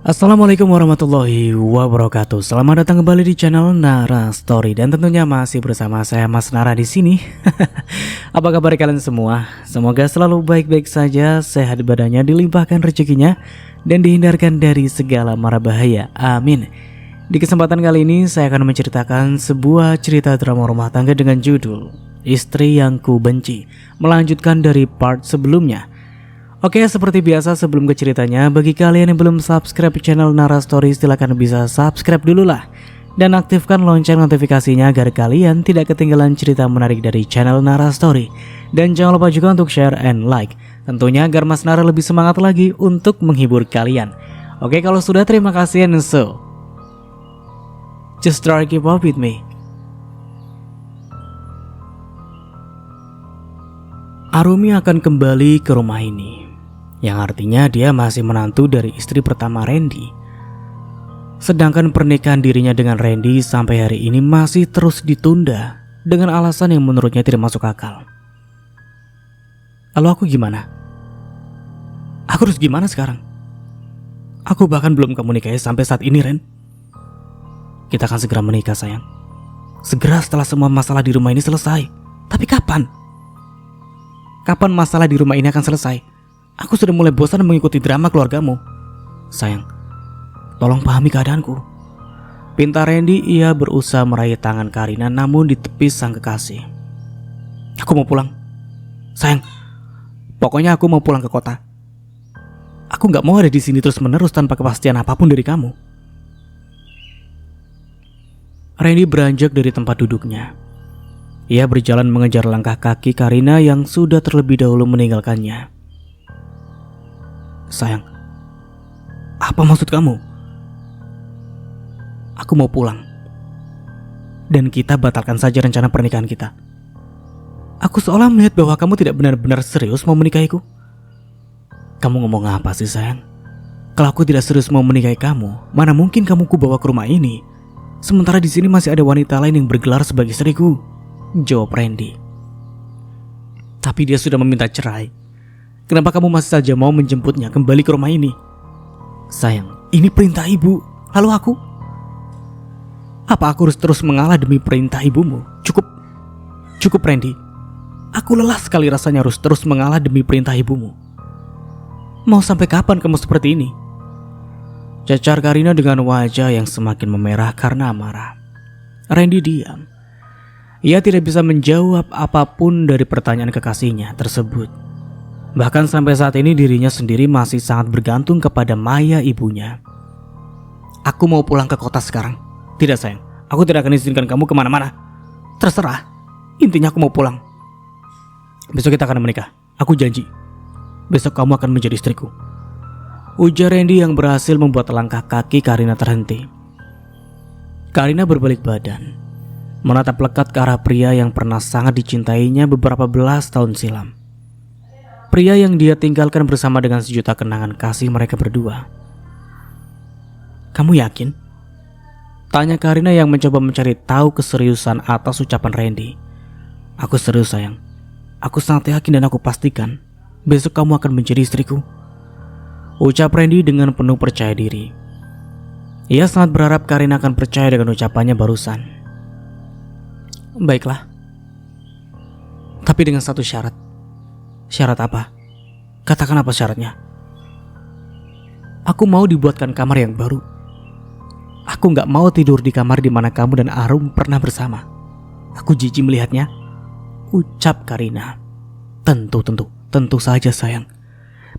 Assalamualaikum warahmatullahi wabarakatuh. Selamat datang kembali di channel Nara Story dan tentunya masih bersama saya Mas Nara di sini. Apa kabar kalian semua? Semoga selalu baik-baik saja, sehat badannya, dilimpahkan rezekinya dan dihindarkan dari segala mara bahaya. Amin. Di kesempatan kali ini saya akan menceritakan sebuah cerita drama rumah tangga dengan judul Istri Yang Ku Benci, melanjutkan dari part sebelumnya. Oke, seperti biasa sebelum ke ceritanya, bagi kalian yang belum subscribe channel Nara Story, silahkan bisa subscribe dulu lah. Dan aktifkan lonceng notifikasinya agar kalian tidak ketinggalan cerita menarik dari channel Nara Story. Dan jangan lupa juga untuk share and like, tentunya agar Mas Nara lebih semangat lagi untuk menghibur kalian. Oke, kalau sudah terima kasih and so just try keep up with me. Arumi akan kembali ke rumah ini, yang artinya dia masih menantu dari istri pertama Randy. Sedangkan pernikahan dirinya dengan Randy sampai hari ini masih terus ditunda dengan alasan yang menurutnya tidak masuk akal. Lalu aku gimana? Aku harus gimana sekarang? Aku bahkan belum kamu nikahi sampai saat ini, Ren. Kita akan segera menikah, sayang. Segera setelah semua masalah di rumah ini selesai. Tapi kapan? Kapan masalah di rumah ini akan selesai? Aku sudah mulai bosan mengikuti drama keluargamu. Sayang, tolong pahami keadaanku. Pinta Randy. Ia berusaha meraih tangan Karina namun ditepis sang kekasih. Aku mau pulang. Sayang, pokoknya aku mau pulang ke kota. Aku gak mau ada di sini terus menerus tanpa kepastian apapun dari kamu. Randy beranjak dari tempat duduknya. Ia berjalan mengejar langkah kaki Karina yang sudah terlebih dahulu meninggalkannya. Sayang, apa maksud kamu? Aku mau pulang. Dan kita batalkan saja rencana pernikahan kita. Aku seolah melihat bahwa kamu tidak benar-benar serius mau menikahiku. Kamu ngomong apa sih, sayang? Kalau aku tidak serius mau menikahi kamu, mana mungkin kamu ku bawa ke rumah ini? Sementara di sini masih ada wanita lain yang bergelar sebagai istriku, jawab Randy. Tapi dia sudah meminta cerai. Kenapa kamu masih saja mau menjemputnya kembali ke rumah ini? Sayang, ini perintah ibu. Lalu aku? Apa aku harus terus mengalah demi perintah ibumu? Cukup Randy. Aku lelah sekali rasanya harus terus mengalah demi perintah ibumu. Mau sampai kapan kamu seperti ini? Cacar Karina dengan wajah yang semakin memerah karena amarah. Randy diam. Ia tidak bisa menjawab apapun dari pertanyaan kekasihnya tersebut. Bahkan sampai saat ini dirinya sendiri masih sangat bergantung kepada Maya ibunya. Aku mau pulang ke kota sekarang. Tidak, sayang, aku tidak akan izinkan kamu kemana-mana. Terserah, intinya aku mau pulang. Besok kita akan menikah, aku janji. Besok kamu akan menjadi istriku, ujar Randy yang berhasil membuat langkah kaki Karina terhenti. Karina berbalik badan, menatap lekat ke arah pria yang pernah sangat dicintainya beberapa belas tahun silam. Pria yang dia tinggalkan bersama dengan sejuta kenangan kasih mereka berdua. Kamu yakin? Tanya Karina yang mencoba mencari tahu keseriusan atas ucapan Randy. Aku serius, sayang. Aku sangat yakin dan aku pastikan besok kamu akan menjadi istriku, ucap Randy dengan penuh percaya diri. Ia sangat berharap Karina akan percaya dengan ucapannya barusan. Baiklah, tapi dengan satu syarat. Syarat apa? Katakan apa syaratnya? Aku mau dibuatkan kamar yang baru. Aku gak mau tidur di kamar di mana kamu dan Arum pernah bersama. Aku jijik melihatnya, ucap Karina. Tentu saja, sayang.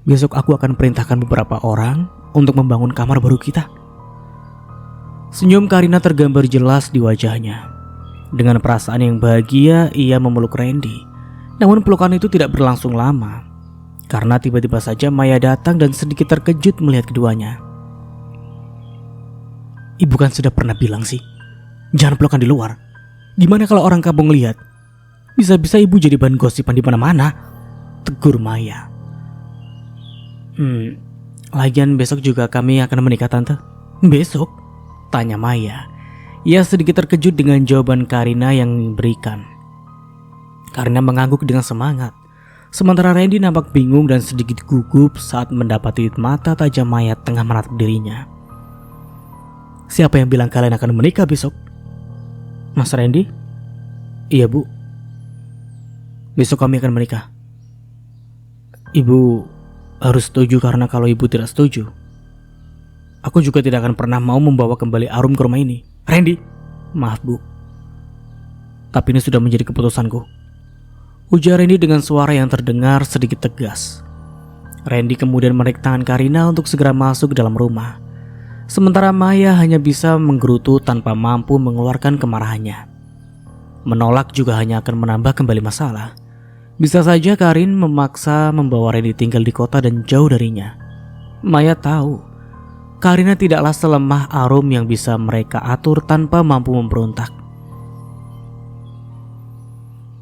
Besok aku akan perintahkan beberapa orang untuk membangun kamar baru kita. Senyum Karina tergambar jelas di wajahnya. Dengan perasaan yang bahagia, ia memeluk Randy. Namun pelukan itu tidak berlangsung lama, karena tiba-tiba saja Maya datang dan sedikit terkejut melihat keduanya. Ibu kan sudah pernah bilang sih, jangan pelukan di luar. Gimana kalau orang kampung lihat? Bisa-bisa ibu jadi bahan gosipan di mana-mana, tegur Maya. Lagian besok juga kami akan menikah, tante. Besok? Tanya Maya. Ia sedikit terkejut dengan jawaban Karina yang diberikan. Karina mengangguk dengan semangat. Sementara Randy nampak bingung dan sedikit gugup saat mendapati mata tajam mayat tengah menatap dirinya. Siapa yang bilang kalian akan menikah besok? Mas Randy? Iya bu. Besok kami akan menikah. Ibu harus setuju karena kalau ibu tidak setuju, aku juga tidak akan pernah mau membawa kembali Arum ke rumah ini. Randy, maaf bu, tapi ini sudah menjadi keputusanku, ujar Randy dengan suara yang terdengar sedikit tegas. Randy kemudian menarik tangan Karina untuk segera masuk ke dalam rumah. Sementara Maya hanya bisa menggerutu tanpa mampu mengeluarkan kemarahannya. Menolak juga hanya akan menambah kembali masalah. Bisa saja Karin memaksa membawa Randy tinggal di kota dan jauh darinya. Maya tahu Karina tidaklah selemah Arum yang bisa mereka atur tanpa mampu memberontak.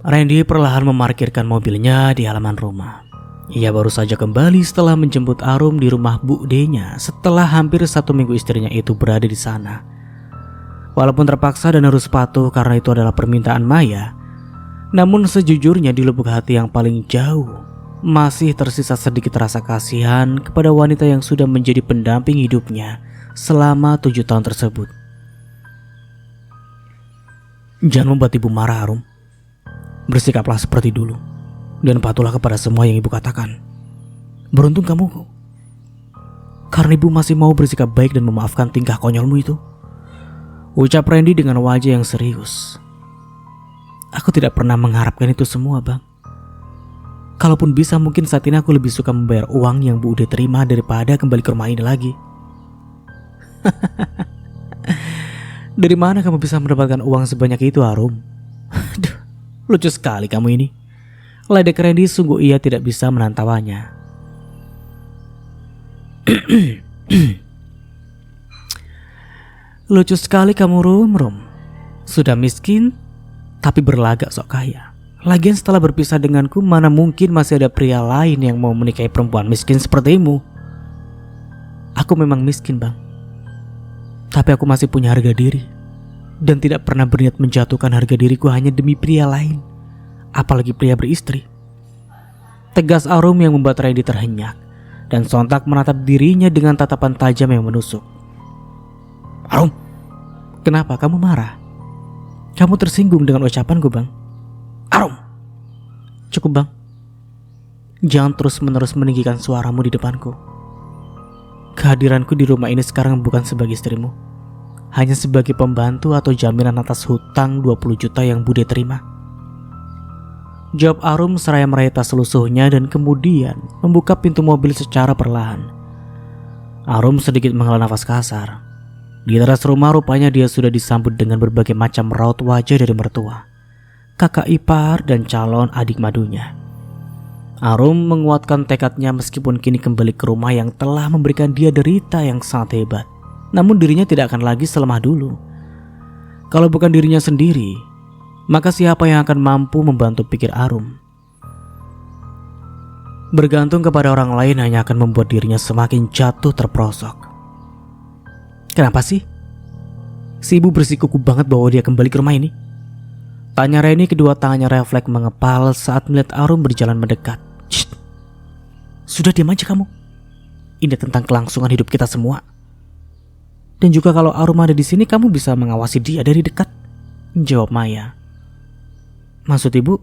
Randy perlahan memarkirkan mobilnya di halaman rumah. Ia baru saja kembali setelah menjemput Arum di rumah Bu D-nya setelah hampir 1 minggu istrinya itu berada di sana. Walaupun terpaksa dan harus patuh karena itu adalah permintaan Maya, namun sejujurnya di lubuk hati yang paling jauh masih tersisa sedikit rasa kasihan kepada wanita yang sudah menjadi pendamping hidupnya selama 7 tahun tersebut. Jangan membuat ibu marah, Arum. Bersikaplah seperti dulu dan patuhlah kepada semua yang ibu katakan. Beruntung kamu, karena ibu masih mau bersikap baik dan memaafkan tingkah konyolmu itu, ucap Randy dengan wajah yang serius. Aku tidak pernah mengharapkan itu semua, Bang. Kalaupun bisa, mungkin saat ini aku lebih suka membayar uang yang Bu Ude terima daripada kembali ke rumah ini lagi. Dari mana kamu bisa mendapatkan uang sebanyak itu, Arum? Aduh, lucu sekali kamu ini. Ledek Randy sungguh ia tidak bisa menahan tawanya. Lucu sekali kamu, Rum. Sudah miskin tapi berlagak sok kaya. Lagian setelah berpisah denganku, mana mungkin masih ada pria lain yang mau menikahi perempuan miskin sepertimu. Aku memang miskin, Bang, tapi aku masih punya harga diri dan tidak pernah berniat menjatuhkan harga diriku hanya demi pria lain, apalagi pria beristri. Tegas Arum yang membuat Randy terhenyak dan sontak menatap dirinya dengan tatapan tajam yang menusuk. Arum, kenapa kamu marah? Kamu tersinggung dengan ucapanku, Bang? Arum, cukup, Bang. Jangan terus-menerus meninggikan suaramu di depanku. Kehadiranku di rumah ini sekarang bukan sebagai istrimu, hanya sebagai pembantu atau jaminan atas hutang 20 juta yang Bude terima. Jawab Arum seraya meraih tas lusuhnya dan kemudian membuka pintu mobil secara perlahan. Arum sedikit menghela nafas kasar. Di teras rumah rupanya dia sudah disambut dengan berbagai macam raut wajah dari mertua, kakak ipar, dan calon adik madunya. Arum menguatkan tekadnya meskipun kini kembali ke rumah yang telah memberikan dia derita yang sangat hebat. Namun dirinya tidak akan lagi selemah dulu. Kalau bukan dirinya sendiri, maka siapa yang akan mampu membantu pikir Arum? Bergantung kepada orang lain hanya akan membuat dirinya semakin jatuh terperosok. Kenapa sih? Si ibu bersikukuh banget bawa dia kembali ke rumah ini. Tanya Reni, kedua tangannya refleks mengepal saat melihat Arum berjalan mendekat. Shh. Sudah diam aja kamu. Ini tentang kelangsungan hidup kita semua. Dan juga kalau Arum ada di sini, kamu bisa mengawasi dia dari dekat, jawab Maya. Maksud ibu,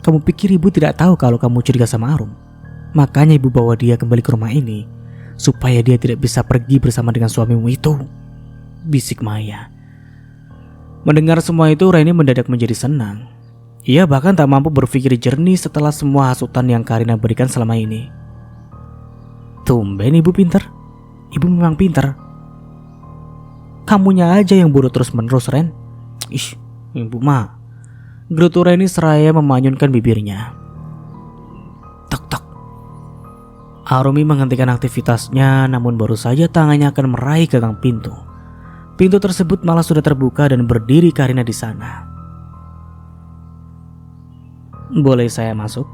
kamu pikir ibu tidak tahu kalau kamu curiga sama Arum? Makanya ibu bawa dia kembali ke rumah ini supaya dia tidak bisa pergi bersama dengan suamimu itu, bisik Maya. Mendengar semua itu, Reni mendadak menjadi senang. Ia bahkan tak mampu berpikir jernih setelah semua hasutan yang Karina berikan selama ini. Tumben ibu pintar. Ibu memang pintar. Kamunya aja yang bodoh terus-menerus, Ren. Ish, ibu mah. Gerutu Reni seraya memanyunkan bibirnya. Tok-tok. Arumi menghentikan aktivitasnya, namun baru saja tangannya akan meraih gagang pintu. Pintu tersebut malah sudah terbuka dan berdiri Karina di sana. Boleh saya masuk?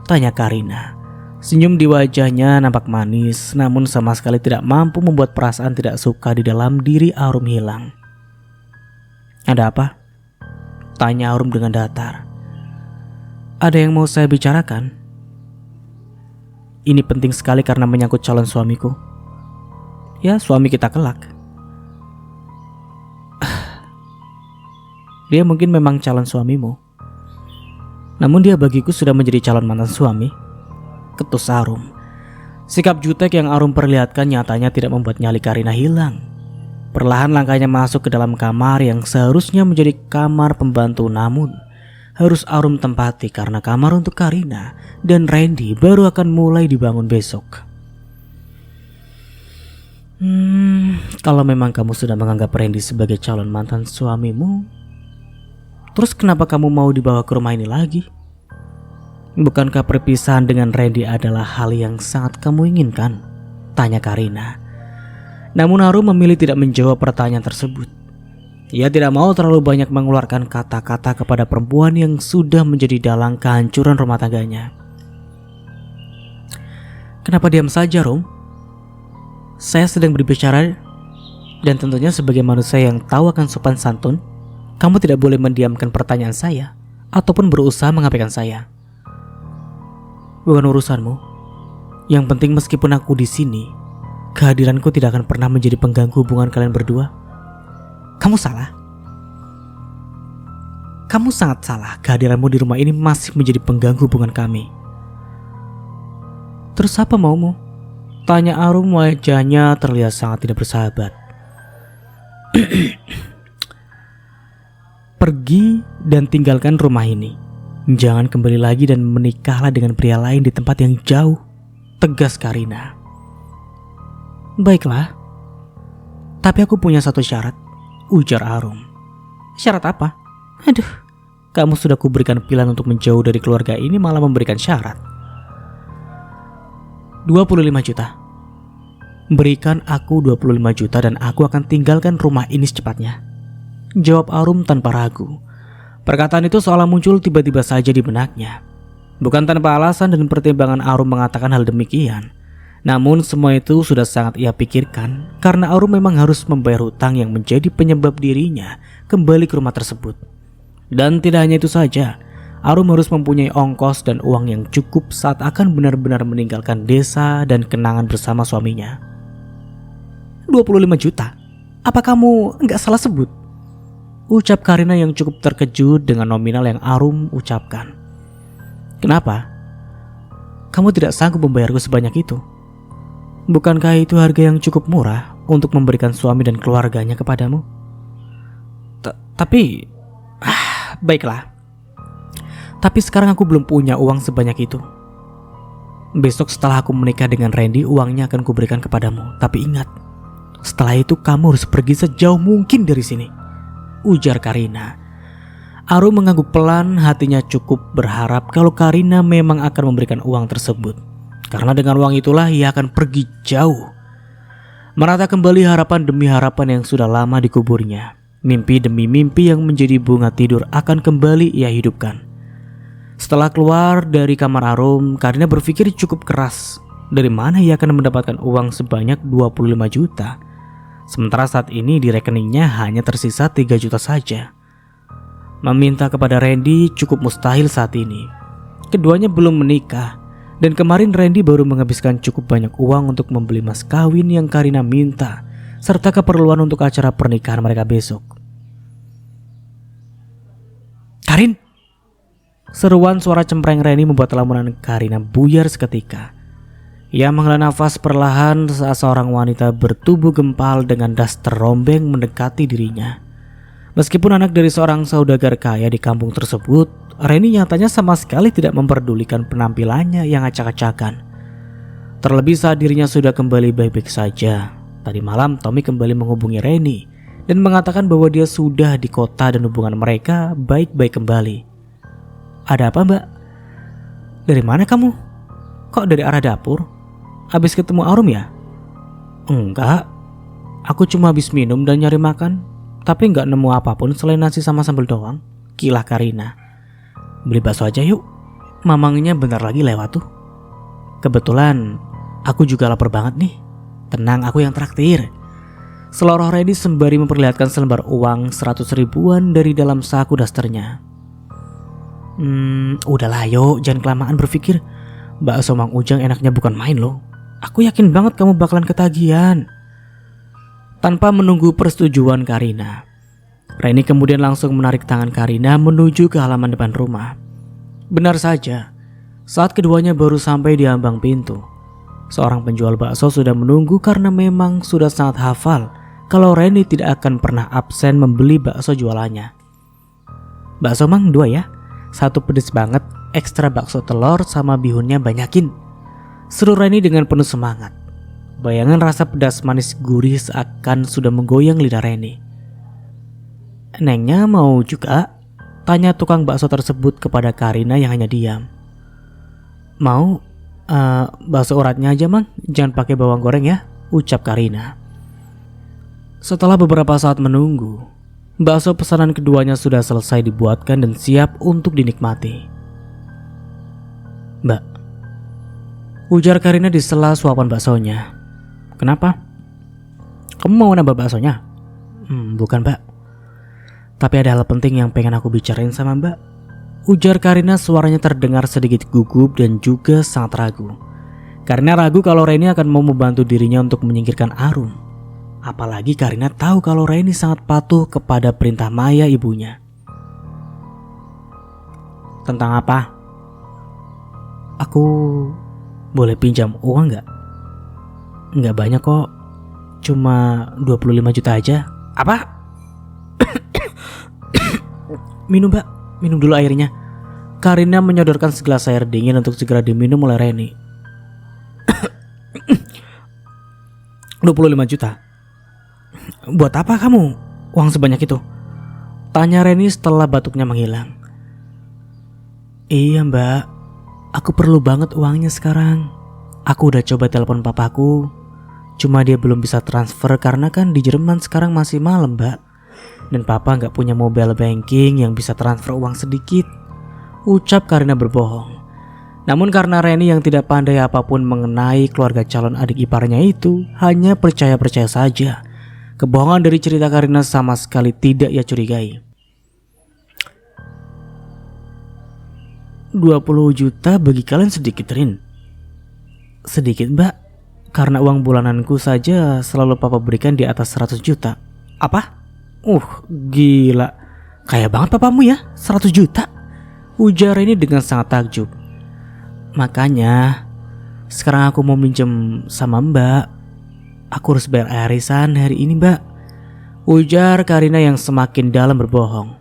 Tanya Karina. Senyum di wajahnya nampak manis, namun sama sekali tidak mampu membuat perasaan tidak suka di dalam diri Arum hilang. Ada apa? Tanya Arum dengan datar. Ada yang mau saya bicarakan? ini penting sekali karena menyangkut calon suamiku. Ya, suami kita kelak. Dia mungkin memang calon suamimu, namun dia bagiku sudah menjadi calon mantan suami. Ketus Arum. Sikap jutek yang Arum perlihatkan nyatanya tidak membuat nyali Karina hilang. Perlahan langkahnya masuk ke dalam kamar yang seharusnya menjadi kamar pembantu, namun harus Arum tempati karena kamar untuk Karina dan Randy baru akan mulai dibangun besok. Kalau memang kamu sudah menganggap Randy sebagai calon mantan suamimu, terus kenapa kamu mau dibawa ke rumah ini lagi? Bukankah perpisahan dengan Randy adalah hal yang sangat kamu inginkan? Tanya Karina. Namun Arum memilih tidak menjawab pertanyaan tersebut. Ia tidak mau terlalu banyak mengeluarkan kata-kata kepada perempuan yang sudah menjadi dalang kehancuran rumah tangganya. Kenapa diam saja, Rum? Saya sedang berbicara, dan tentunya sebagai manusia yang tahu akan sopan santun, kamu tidak boleh mendiamkan pertanyaan saya ataupun berusaha mengabaikan saya. Bukan urusanmu. Yang penting meskipun aku di sini, kehadiranku tidak akan pernah menjadi pengganggu hubungan kalian berdua. Kamu salah. Kamu sangat salah. Kehadiranmu di rumah ini masih menjadi pengganggu hubungan kami. Terus apa maumu? Tanya Arum, wajahnya terlihat sangat tidak bersahabat. Pergi dan tinggalkan rumah ini. Jangan kembali lagi dan menikahlah dengan pria lain di tempat yang jauh, tegas Karina. Baiklah, tapi aku punya satu syarat, ujar Arum. Syarat apa? Aduh, kamu sudah kuberikan pilihan untuk menjauh dari keluarga ini malah memberikan syarat. 25 juta. Berikan aku 25 juta dan aku akan tinggalkan rumah ini secepatnya, jawab Arum tanpa ragu. Perkataan itu seolah muncul tiba-tiba saja di benaknya. Bukan tanpa alasan dan pertimbangan Arum mengatakan hal demikian. Namun semua itu sudah sangat ia pikirkan karena Arum memang harus membayar hutang yang menjadi penyebab dirinya kembali ke rumah tersebut. Dan tidak hanya itu saja, Arum harus mempunyai ongkos dan uang yang cukup saat akan benar-benar meninggalkan desa dan kenangan bersama suaminya. 25 juta? Apa kamu enggak salah sebut? Ucap Karina yang cukup terkejut dengan nominal yang Arum ucapkan. Kenapa? Kamu tidak sanggup membayarku sebanyak itu? Bukankah itu harga yang cukup murah untuk memberikan suami dan keluarganya kepadamu? Tapi... baiklah. Tapi sekarang aku belum punya uang sebanyak itu. Besok setelah aku menikah dengan Randy, uangnya akan kuberikan kepadamu. Tapi ingat, setelah itu kamu harus pergi sejauh mungkin dari sini, ujar Karina. Arum mengangguk pelan, hatinya cukup berharap kalau Karina memang akan memberikan uang tersebut. Karena dengan uang itulah ia akan pergi jauh, merata kembali harapan demi harapan yang sudah lama dikuburnya. Mimpi demi mimpi yang menjadi bunga tidur akan kembali ia hidupkan. Setelah keluar dari kamar Arum, Karina berpikir cukup keras. Dari mana ia akan mendapatkan uang sebanyak 25 juta? Sementara saat ini di rekeningnya hanya tersisa 3 juta saja. Meminta kepada Randy cukup mustahil saat ini. Keduanya belum menikah, dan kemarin Randy baru menghabiskan cukup banyak uang untuk membeli mas kawin yang Karina minta, serta keperluan untuk acara pernikahan mereka besok. Karin! Seruan suara cempreng Randy membuat lamunan Karina buyar seketika. Ia menghela nafas perlahan saat seorang wanita bertubuh gempal dengan das terombeng mendekati dirinya. Meskipun anak dari seorang saudagar kaya di kampung tersebut, Randy nyatanya sama sekali tidak memperdulikan penampilannya yang acak-acakan. Terlebih saat dirinya sudah kembali baik-baik saja. Tadi malam Tommy kembali menghubungi Randy dan mengatakan bahwa dia sudah di kota dan hubungan mereka baik-baik kembali. Ada apa, Mbak? Dari mana kamu? Kok dari arah dapur? Habis ketemu Arum ya? Enggak, aku cuma habis minum dan nyari makan, tapi enggak nemu apapun selain nasi sama sambal doang, kilah Karina. Beli bakso aja yuk, mamangnya bentar lagi lewat tuh. Kebetulan aku juga lapar banget nih. Tenang, aku yang traktir. Seloroh Randy sembari memperlihatkan selembar uang 100 ribuan dari dalam saku dasternya. Udahlah yuk, jangan kelamaan berpikir. Bakso Mang Ujang enaknya bukan main loh. Aku yakin banget kamu bakalan ketagihan. Tanpa menunggu persetujuan Karina, Reni kemudian langsung menarik tangan Karina menuju ke halaman depan rumah. Benar saja, saat keduanya baru sampai di ambang pintu, seorang penjual bakso sudah menunggu karena memang sudah sangat hafal kalau Reni tidak akan pernah absen membeli bakso jualannya. Bakso Mang 2 ya, 1 pedes banget, ekstra bakso telur sama bihunnya banyakin, seru Reni dengan penuh semangat. Bayangan rasa pedas manis gurih seakan sudah menggoyang lidah Reni. Nengnya mau juga? Tanya tukang bakso tersebut kepada Karina yang hanya diam. Mau? Bakso uratnya aja Mang, jangan pakai bawang goreng ya, ucap Karina. Setelah beberapa saat menunggu, bakso pesanan keduanya sudah selesai dibuatkan dan siap untuk dinikmati. Mbak, ujar Karina di sela suapan baksonya. Kenapa? Kamu mau nambah baksonya? Bukan Mbak, tapi ada hal penting yang pengen aku bicarain sama Mbak, ujar Karina. Suaranya terdengar sedikit gugup dan juga sangat ragu. Karina ragu kalau Reni akan mau membantu dirinya untuk menyingkirkan Arum. Apalagi Karina tahu kalau Reni sangat patuh kepada perintah Maya ibunya. Tentang apa? Aku boleh pinjam uang gak? Nggak banyak kok, cuma 25 juta aja. Apa? Minum Mbak, minum dulu airnya. Karina menyodorkan segelas air dingin untuk segera diminum oleh Reni. 25 juta? Buat apa kamu uang sebanyak itu? Tanya Reni setelah batuknya menghilang. Iya Mbak, aku perlu banget uangnya sekarang. Aku udah coba telepon papaku, cuma dia belum bisa transfer karena kan di Jerman sekarang masih malam Mbak. Dan papa gak punya mobile banking yang bisa transfer uang sedikit, ucap Karina berbohong. Namun karena Reni yang tidak pandai apapun mengenai keluarga calon adik iparnya itu, hanya percaya-percaya saja. Kebohongan dari cerita Karina sama sekali tidak ia curigai. 20 juta bagi kalian sedikit Rin? Sedikit Mbak, karena uang bulananku saja selalu papa berikan di atas 100 juta. Apa? Gila, kaya banget papamu ya, 100 juta, ujar ini dengan sangat takjub. Makanya sekarang aku mau minjem sama Mbak. Aku harus bayar arisan hari ini Mbak, ujar Karina yang semakin dalam berbohong.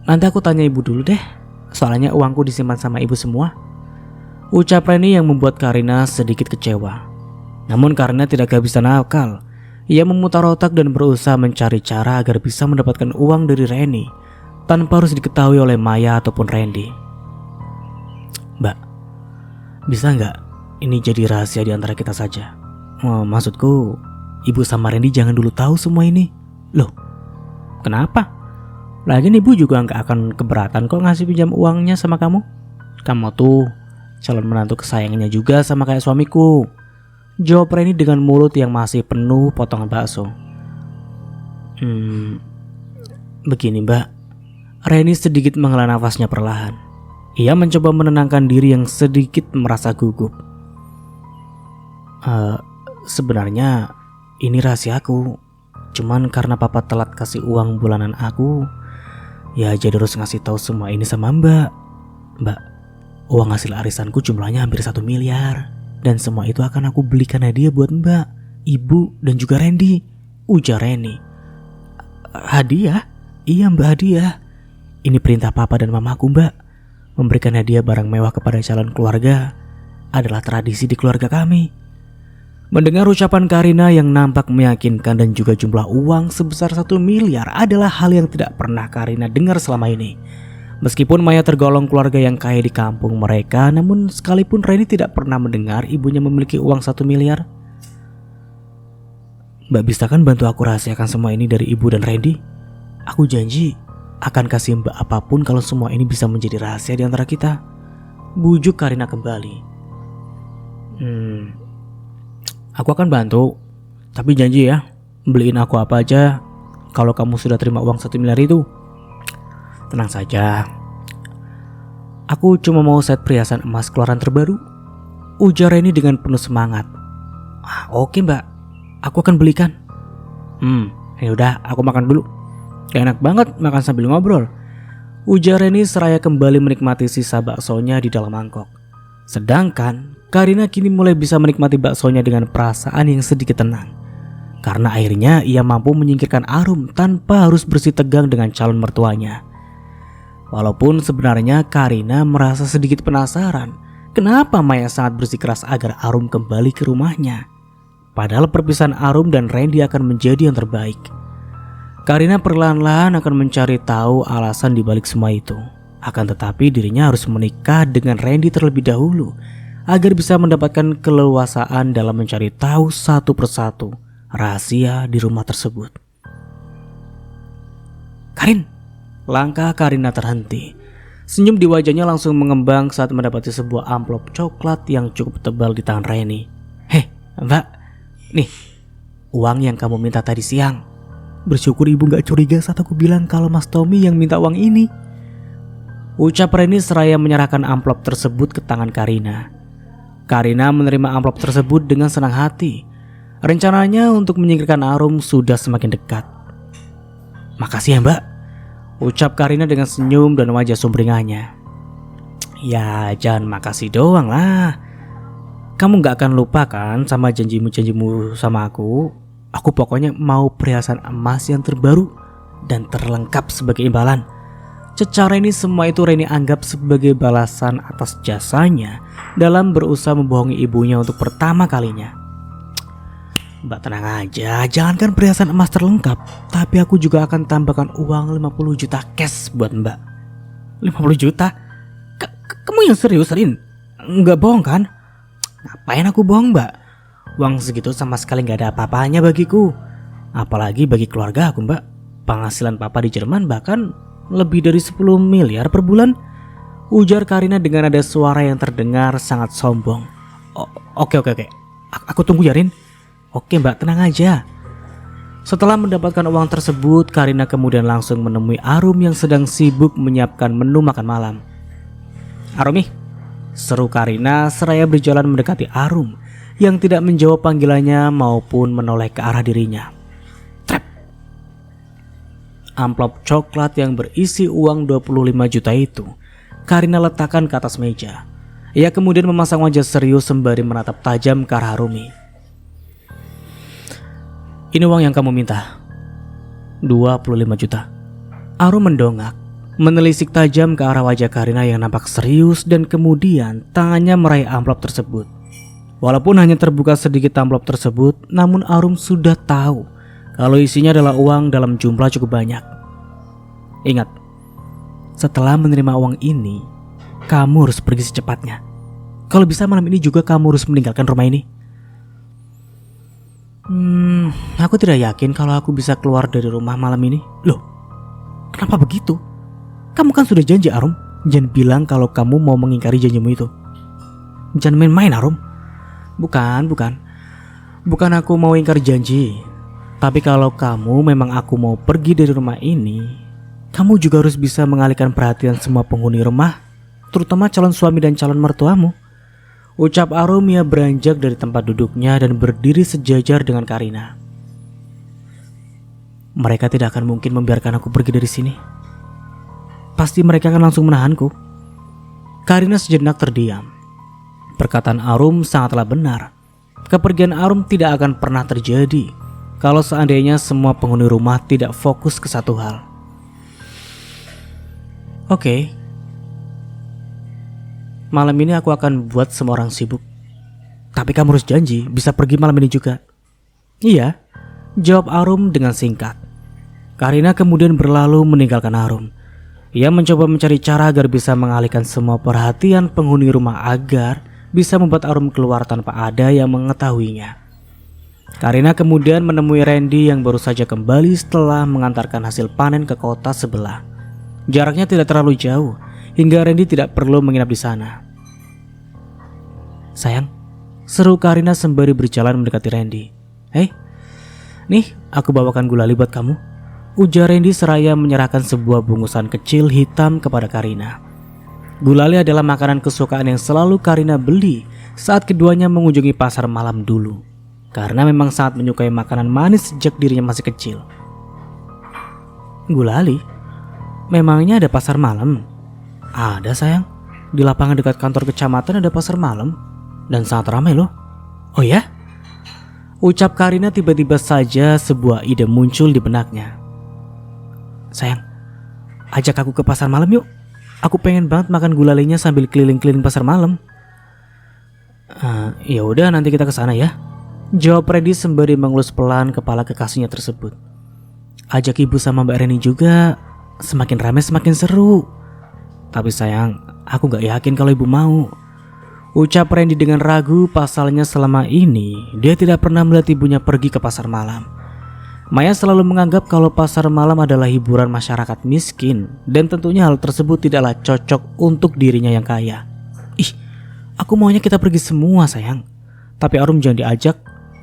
Nanti aku tanya ibu dulu deh, soalnya uangku disimpan sama ibu semua, ucap Reni yang membuat Karina sedikit kecewa. Namun Karina tidak kehabisan akal. Ia memutar otak dan berusaha mencari cara agar bisa mendapatkan uang dari Reni tanpa harus diketahui oleh Maya ataupun Randy. Mbak, bisa nggak ini jadi rahasia di antara kita saja? Maksudku, ibu sama Randy jangan dulu tahu semua ini. Loh, kenapa? Lagian ibu juga nggak akan keberatan kok ngasih pinjam uangnya sama kamu. Kamu tuh calon menantu kesayangannya juga sama kayak suamiku, jawab Reni dengan mulut yang masih penuh potongan bakso. Begini Mbak, Reni sedikit menghela nafasnya perlahan. Ia mencoba menenangkan diri yang sedikit merasa gugup. Sebenarnya ini rahasiaku, cuman karena papa telat kasih uang bulanan aku, ya jadi harus ngasih tahu semua ini sama Mbak. Mbak, uang hasil arisanku jumlahnya hampir 1 miliar. Dan semua itu akan aku belikan hadiah buat Mbak, Ibu, dan juga Randy, ujar Reni. Hadiah? Iya Mbak, hadiah. Ini perintah papa dan mamaku Mbak. Memberikan hadiah barang mewah kepada calon keluarga adalah tradisi di keluarga kami. Mendengar ucapan Karina yang nampak meyakinkan dan juga jumlah uang sebesar 1 miliar adalah hal yang tidak pernah Karina dengar selama ini. Meskipun Maya tergolong keluarga yang kaya di kampung mereka, namun sekalipun Reni tidak pernah mendengar ibunya memiliki uang 1 miliar. Mbak bisa kan bantu aku rahasiakan semua ini dari ibu dan Randy? Aku janji akan kasih Mbak apapun kalau semua ini bisa menjadi rahasia di antara kita, bujuk Karina kembali. Aku akan bantu, tapi janji ya, beliin aku apa aja kalau kamu sudah terima uang 1 miliar itu. Tenang saja, Aku cuma mau set perhiasan emas keluaran terbaru, ujar Reni dengan penuh semangat. Oke mbak, aku akan belikan. Ya udah, aku makan dulu. Enak banget makan sambil ngobrol, ujar Reni seraya kembali menikmati sisa baksonya di dalam mangkok. Sedangkan Karina kini mulai bisa menikmati baksonya dengan perasaan yang sedikit tenang, karena akhirnya ia mampu menyingkirkan Arum tanpa harus bersih tegang dengan calon mertuanya. Walaupun sebenarnya Karina merasa sedikit penasaran kenapa Maya sangat bersikeras agar Arum kembali ke rumahnya. Padahal perpisahan Arum dan Randy akan menjadi yang terbaik. Karina perlahan-lahan akan mencari tahu alasan dibalik semua itu. Akan tetapi dirinya harus menikah dengan Randy terlebih dahulu agar bisa mendapatkan keleluasaan dalam mencari tahu satu persatu rahasia di rumah tersebut. Karin, langkah Karina terhenti. Senyum di wajahnya langsung mengembang saat mendapati sebuah amplop coklat yang cukup tebal di tangan Reni. Heh, mbak, nih uang yang kamu minta tadi siang. Bersyukur ibu gak curiga saat aku bilang kalau Mas Tommy yang minta uang ini, ucap Reni seraya menyerahkan amplop tersebut ke tangan Karina. Karina menerima amplop tersebut dengan senang hati. Rencananya untuk menyingkirkan Arum sudah semakin dekat. Makasih ya mbak, ucap Karina dengan senyum dan wajah sumringahnya. Ya jangan makasih doang lah. Kamu gak akan lupa kan sama janjimu sama aku? Aku pokoknya mau perhiasan emas yang terbaru dan terlengkap sebagai imbalan. Secara ini semua itu Reni anggap sebagai balasan atas jasanya dalam berusaha membohongi ibunya untuk pertama kalinya. Mbak tenang aja, jangankan perhiasan emas terlengkap, tapi aku juga akan tambahkan uang 50 juta cash buat mbak. 50 juta? Kamu yang serius, Rin? Nggak bohong kan? Ngapain aku bohong mbak? Uang segitu sama sekali nggak ada apa-apanya bagiku. Apalagi bagi keluarga aku mbak. Penghasilan papa di Jerman bahkan lebih dari 10 miliar per bulan, ujar Karina dengan nada suara yang terdengar sangat sombong. Oke. Aku tunggu ya Rin. Oke mbak, tenang aja. Setelah mendapatkan uang tersebut, Karina kemudian langsung menemui Arum yang sedang sibuk menyiapkan menu makan malam. Arumi, seru Karina seraya berjalan mendekati Arum yang tidak menjawab panggilannya maupun menoleh ke arah dirinya. Trap. Amplop coklat yang berisi uang 25 juta itu Karina letakkan ke atas meja. Ia kemudian memasang wajah serius sembari menatap tajam ke arah Arumi. Ini uang yang kamu minta, 25 juta. Arum mendongak, menelisik tajam ke arah wajah Karina yang nampak serius dan kemudian tangannya meraih amplop tersebut. Walaupun hanya terbuka sedikit amplop tersebut, namun Arum sudah tahu kalau isinya adalah uang dalam jumlah cukup banyak. Ingat, setelah menerima uang ini, kamu harus pergi secepatnya. Kalau bisa malam ini juga kamu harus meninggalkan rumah ini. Aku tidak yakin kalau aku bisa keluar dari rumah malam ini. Loh, kenapa begitu? Kamu kan sudah janji Arum. Jangan bilang kalau kamu mau mengingkari janjimu itu. Jangan main-main Arum. Bukan aku mau ingkar janji. Tapi kalau kamu memang aku mau pergi dari rumah ini, kamu juga harus bisa mengalihkan perhatian semua penghuni rumah, terutama calon suami dan calon mertuamu, ucap Arum. Ia beranjak dari tempat duduknya dan berdiri sejajar dengan Karina. Mereka tidak akan mungkin membiarkan aku pergi dari sini. Pasti mereka akan langsung menahanku. Karina sejenak terdiam. Perkataan Arum sangatlah benar. Kepergian Arum tidak akan pernah terjadi kalau seandainya semua penghuni rumah tidak fokus ke satu hal. Oke. Malam ini aku akan buat semua orang sibuk. Tapi kamu harus janji bisa pergi malam ini juga. Iya, jawab Arum dengan singkat. Karina kemudian berlalu meninggalkan Arum. Ia mencoba mencari cara agar bisa mengalihkan semua perhatian penghuni rumah agar bisa membuat Arum keluar tanpa ada yang mengetahuinya. Karina kemudian menemui Randy yang baru saja kembali setelah mengantarkan hasil panen ke kota sebelah. Jaraknya tidak terlalu jauh hingga Randy tidak perlu menginap di sana. Sayang, seru Karina sembari berjalan mendekati Randy. Hei, nih aku bawakan gulali buat kamu, ujar Randy seraya menyerahkan sebuah bungkusan kecil hitam kepada Karina. Gulali adalah makanan kesukaan yang selalu Karina beli saat keduanya mengunjungi pasar malam dulu, karena memang sangat menyukai makanan manis sejak dirinya masih kecil. Gulali? Memangnya ada pasar malam? Ada sayang, di lapangan dekat kantor kecamatan ada pasar malam, dan sangat ramai loh. Oh ya? Ucap Karina, tiba-tiba saja sebuah ide muncul di benaknya. Sayang, ajak aku ke pasar malam yuk. Aku pengen banget makan gulalinya sambil keliling-keliling pasar malam. Ya udah, nanti kita ke sana ya, jawab Randy sembari mengelus pelan kepala kekasihnya tersebut. Ajak ibu sama Mbak Reni juga, semakin ramai semakin seru. Tapi sayang, aku gak yakin kalau ibu mau, ucap Randy dengan ragu. Pasalnya selama ini dia tidak pernah melihat ibunya pergi ke pasar malam. Maya selalu menganggap kalau pasar malam adalah hiburan masyarakat miskin, dan tentunya hal tersebut tidaklah cocok untuk dirinya yang kaya. Ih, aku maunya kita pergi semua sayang. Tapi Arum jangan diajak,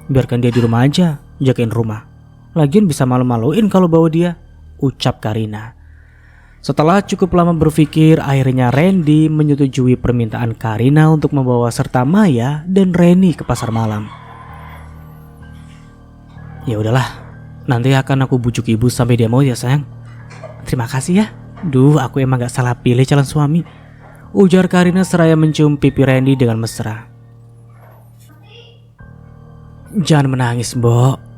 biarkan dia di rumah aja, jagain rumah. Lagian bisa malu-maluin kalau bawa dia, ucap Karina. Setelah cukup lama berpikir, akhirnya Randy menyetujui permintaan Karina untuk membawa serta Maya dan Reni ke pasar malam. Ya udahlah, nanti akan aku bujuk ibu sampai dia mau ya sayang. Terima kasih ya. Duh, aku emang gak salah pilih calon suami, ujar Karina seraya mencium pipi Randy dengan mesra. Jangan menangis, Mbok.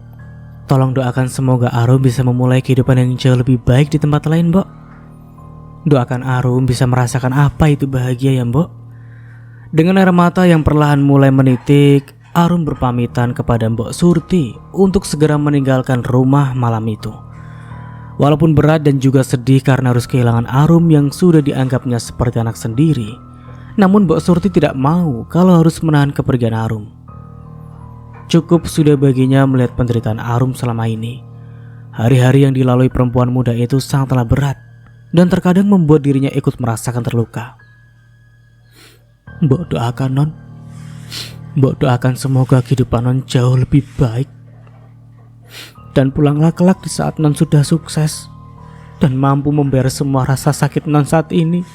Tolong doakan semoga Arum bisa memulai kehidupan yang jauh lebih baik di tempat lain, Mbok. Doakan Arum bisa merasakan apa itu bahagia ya, Mbok. Dengan air mata yang perlahan mulai menitik, Arum berpamitan kepada Mbok Surti untuk segera meninggalkan rumah malam itu. Walaupun berat dan juga sedih karena harus kehilangan Arum yang sudah dianggapnya seperti anak sendiri, namun Mbok Surti tidak mau kalau harus menahan kepergian Arum. Cukup sudah baginya melihat penderitaan Arum selama ini. Hari-hari yang dilalui perempuan muda itu sangatlah berat, dan terkadang membuat dirinya ikut merasakan terluka. Mbok doakan non, Mbok doakan semoga kehidupan non jauh lebih baik, dan pulanglah kelak di saat non sudah sukses dan mampu membayar semua rasa sakit non saat ini.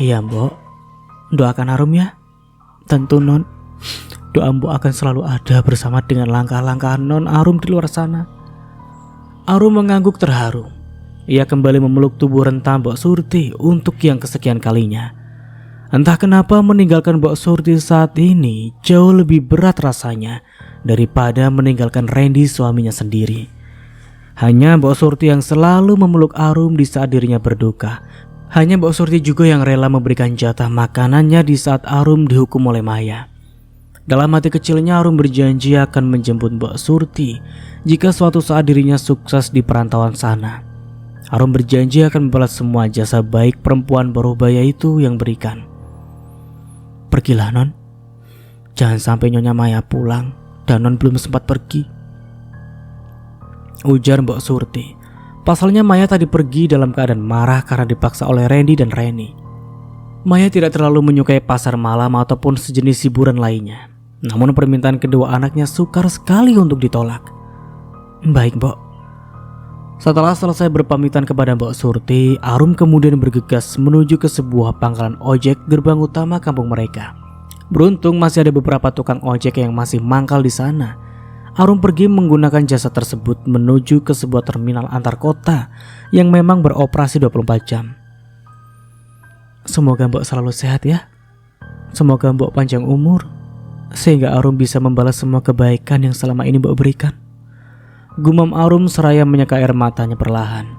Iya Mbok, doakan Arum ya. Tentu non, doa Mbok akan selalu ada bersama dengan langkah-langkah non Arum di luar sana. Arum mengangguk terharu. Ia kembali memeluk tubuh renta Mbok Surti untuk yang kesekian kalinya. Entah kenapa meninggalkan Mbok Surti saat ini jauh lebih berat rasanya daripada meninggalkan Randy suaminya sendiri. Hanya Mbok Surti yang selalu memeluk Arum di saat dirinya berduka. Hanya Mbok Surti juga yang rela memberikan jatah makanannya di saat Arum dihukum oleh Maya. Dalam hati kecilnya Arum berjanji akan menjemput Mbok Surti jika suatu saat dirinya sukses di perantauan sana. Arum berjanji akan membalas semua jasa baik perempuan Barubaya itu yang berikan. Pergilah non, jangan sampai Nyonya Maya pulang dan non belum sempat pergi, ujar Mbok Surti. Pasalnya Maya tadi pergi dalam keadaan marah karena dipaksa oleh Randy dan Reni. Maya tidak terlalu menyukai pasar malam ataupun sejenis hiburan lainnya. Namun permintaan kedua anaknya sukar sekali untuk ditolak. Baik Mbok. Setelah selesai berpamitan kepada Mbok Surti, Arum kemudian bergegas menuju ke sebuah pangkalan ojek gerbang utama kampung mereka. Beruntung masih ada beberapa tukang ojek yang masih mangkal di sana. Arum pergi menggunakan jasa tersebut menuju ke sebuah terminal antar kota yang memang beroperasi 24 jam. Semoga Mbok selalu sehat ya. Semoga Mbok panjang umur, sehingga Arum bisa membalas semua kebaikan yang selama ini Mbok berikan, gumam Arum seraya menyeka air matanya perlahan.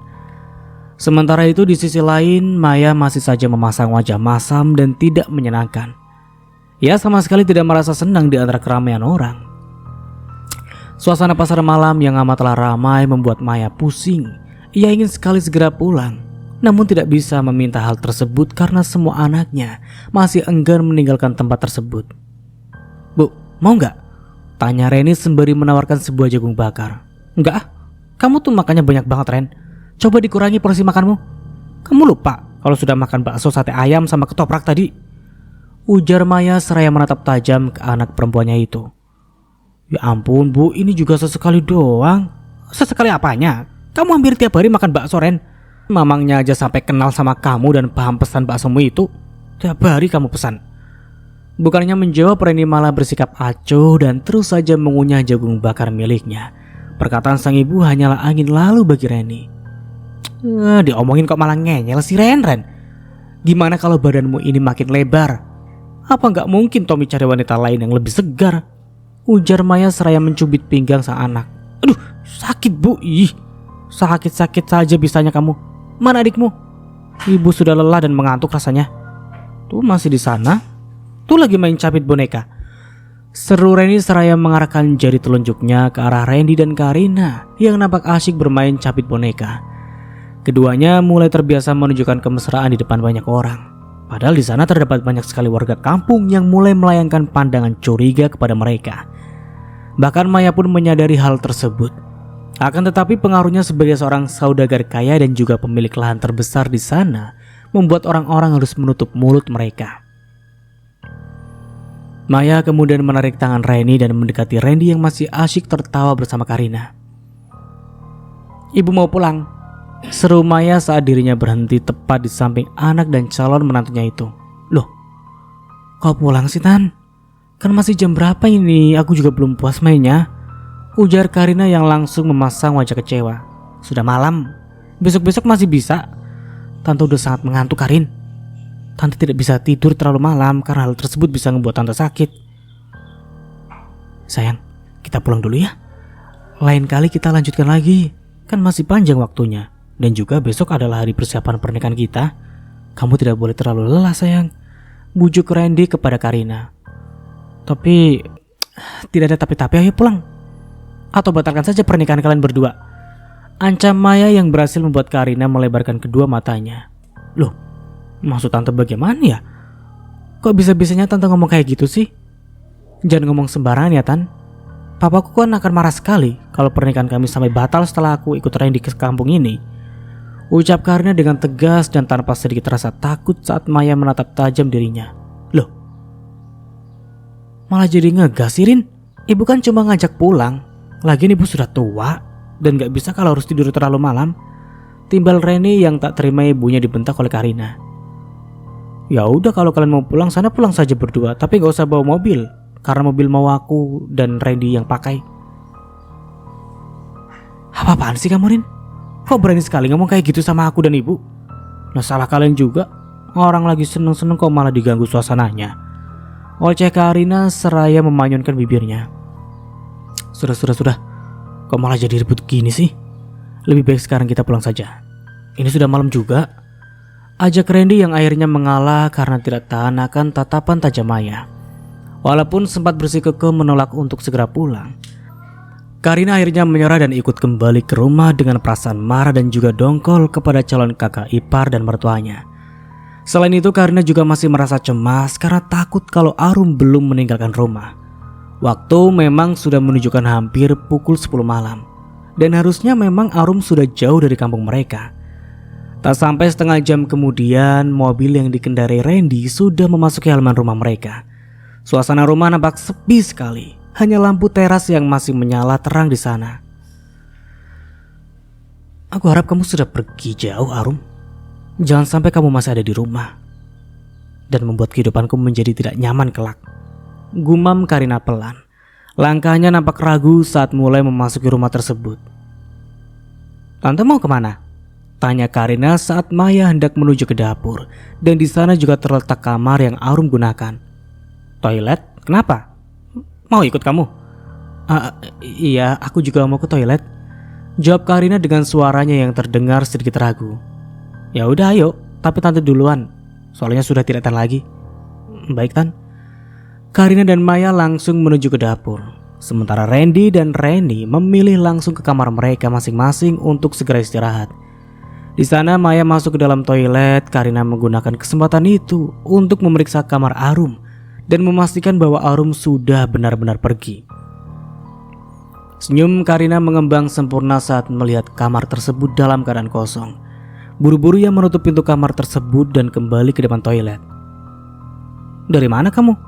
Sementara itu di sisi lain, Maya masih saja memasang wajah masam dan tidak menyenangkan. Ia sama sekali tidak merasa senang di antara keramaian orang. Suasana pasar malam yang amatlah ramai membuat Maya pusing. Ia ingin sekali segera pulang, namun tidak bisa meminta hal tersebut karena semua anaknya masih enggan meninggalkan tempat tersebut. Bu, mau nggak? Tanya Reni sembari menawarkan sebuah jagung bakar. Enggak, kamu tuh makannya banyak banget Ren. Coba dikurangi porsi makanmu. Kamu lupa kalau sudah makan bakso sate ayam sama ketoprak tadi, ujar Maya seraya menatap tajam ke anak perempuannya itu. Ya ampun Bu, ini juga sesekali doang. Sesekali apanya? Kamu hampir tiap hari makan bakso Ren. Mamangnya aja sampai kenal sama kamu dan paham pesan baksomu itu. Tiap hari kamu pesan. Bukannya menjawab, Reni malah bersikap acuh dan terus saja mengunyah jagung bakar miliknya. Perkataan sang ibu hanyalah angin lalu bagi Reni. Diomongin kok malah ngeyel si Ren. Gimana kalau badanmu ini makin lebar? Apa nggak mungkin Tommy cari wanita lain yang lebih segar? Ujar Maya seraya mencubit pinggang sang anak. Aduh, sakit bu. Ih, sakit-sakit saja bisanya kamu. Mana adikmu? Ibu sudah lelah dan mengantuk rasanya. Tuh masih di sana. Tuh lagi main capit boneka. Seru Reni seraya mengarahkan jari telunjuknya ke arah Randy dan Karina yang nampak asyik bermain capit boneka. Keduanya mulai terbiasa menunjukkan kemesraan di depan banyak orang. Padahal di sana terdapat banyak sekali warga kampung yang mulai melayangkan pandangan curiga kepada mereka. Bahkan Maya pun menyadari hal tersebut. Akan tetapi pengaruhnya sebagai seorang saudagar kaya dan juga pemilik lahan terbesar di sana membuat orang-orang harus menutup mulut mereka. Maya kemudian menarik tangan Reni dan mendekati Randy yang masih asyik tertawa bersama Karina. Ibu mau pulang, seru Maya saat dirinya berhenti tepat di samping anak dan calon menantunya itu. Loh, kau pulang sih Tan? Kan masih jam berapa ini, aku juga belum puas mainnya. Ujar Karina yang langsung memasang wajah kecewa. Sudah malam, besok-besok masih bisa. Tante udah sangat mengantuk Karin. Tante tidak bisa tidur terlalu malam karena hal tersebut bisa membuat Tante sakit. Sayang, kita pulang dulu ya. Lain kali kita lanjutkan lagi. Kan masih panjang waktunya. Dan juga besok adalah hari persiapan pernikahan kita. Kamu tidak boleh terlalu lelah sayang. Bujuk Randy kepada Karina. Tapi tidak ada tapi-tapi, ayo pulang. Atau batalkan saja pernikahan kalian berdua. Ancam Maya yang berhasil membuat Karina melebarkan kedua matanya. Loh, maksud Tante bagaimana ya? Kok bisa-bisanya Tante ngomong kayak gitu sih? Jangan ngomong sembarangan ya Tan. Papaku kan akan marah sekali kalau pernikahan kami sampai batal setelah aku ikut Randy ke kampung ini. Ucap Karina dengan tegas dan tanpa sedikit rasa takut saat Maya menatap tajam dirinya. Loh, malah jadi ngegas Rin. Ibu kan cuma ngajak pulang. Lagian ibu sudah tua dan gak bisa kalau harus tidur terlalu malam. Timbal Reni yang tak terima ibunya dibentak oleh Karina. Ya udah kalau kalian mau pulang sana pulang saja berdua, tapi gak usah bawa mobil karena mobil mau aku dan Randy yang pakai. Apa-apaan sih kamu Rin? Kok berani sekali ngomong kayak gitu sama aku dan ibu? Nah salah kalian juga. Orang lagi seneng-seneng kok malah diganggu suasananya. Oceh Karina seraya memanyunkan bibirnya. Sudah. Kok malah jadi ribut gini sih? Lebih baik sekarang kita pulang saja. Ini sudah malam juga. Ajak Randy yang akhirnya mengalah karena tidak tahan akan tatapan tajam Maya. Walaupun sempat bersikukuh menolak untuk segera pulang, Karina akhirnya menyerah dan ikut kembali ke rumah dengan perasaan marah dan juga dongkol kepada calon kakak ipar dan mertuanya. Selain itu Karina juga masih merasa cemas karena takut kalau Arum belum meninggalkan rumah. Waktu memang sudah menunjukkan hampir pukul 10 malam. Dan harusnya memang Arum sudah jauh dari kampung mereka. Tak sampai setengah jam kemudian, mobil yang dikendarai Randy sudah memasuki halaman rumah mereka. Suasana rumah nampak sepi sekali. Hanya lampu teras yang masih menyala terang di sana. Aku harap kamu sudah pergi jauh, Arum. Jangan sampai kamu masih ada di rumah dan membuat kehidupanku menjadi tidak nyaman kelak. Gumam Karina pelan. Langkahnya nampak ragu saat mulai memasuki rumah tersebut. Tante mau kemana? Tanya Karina saat Maya hendak menuju ke dapur. Dan di sana juga terletak kamar yang Arum gunakan. Toilet? Kenapa? Mau ikut kamu? Iya, aku juga mau ke toilet. Jawab Karina dengan suaranya yang terdengar sedikit ragu. Ya udah ayo, tapi Tante duluan. Soalnya sudah tidak tahan lagi. Baik Tan. Karina dan Maya langsung menuju ke dapur. Sementara Randy dan Reni memilih langsung ke kamar mereka masing-masing untuk segera istirahat. Di sana Maya masuk ke dalam toilet. Karina menggunakan kesempatan itu untuk memeriksa kamar Arum dan memastikan bahwa Arum sudah benar-benar pergi. Senyum Karina mengembang sempurna saat melihat kamar tersebut dalam keadaan kosong. Buru-buru ia menutup pintu kamar tersebut dan kembali ke depan toilet. Dari mana kamu?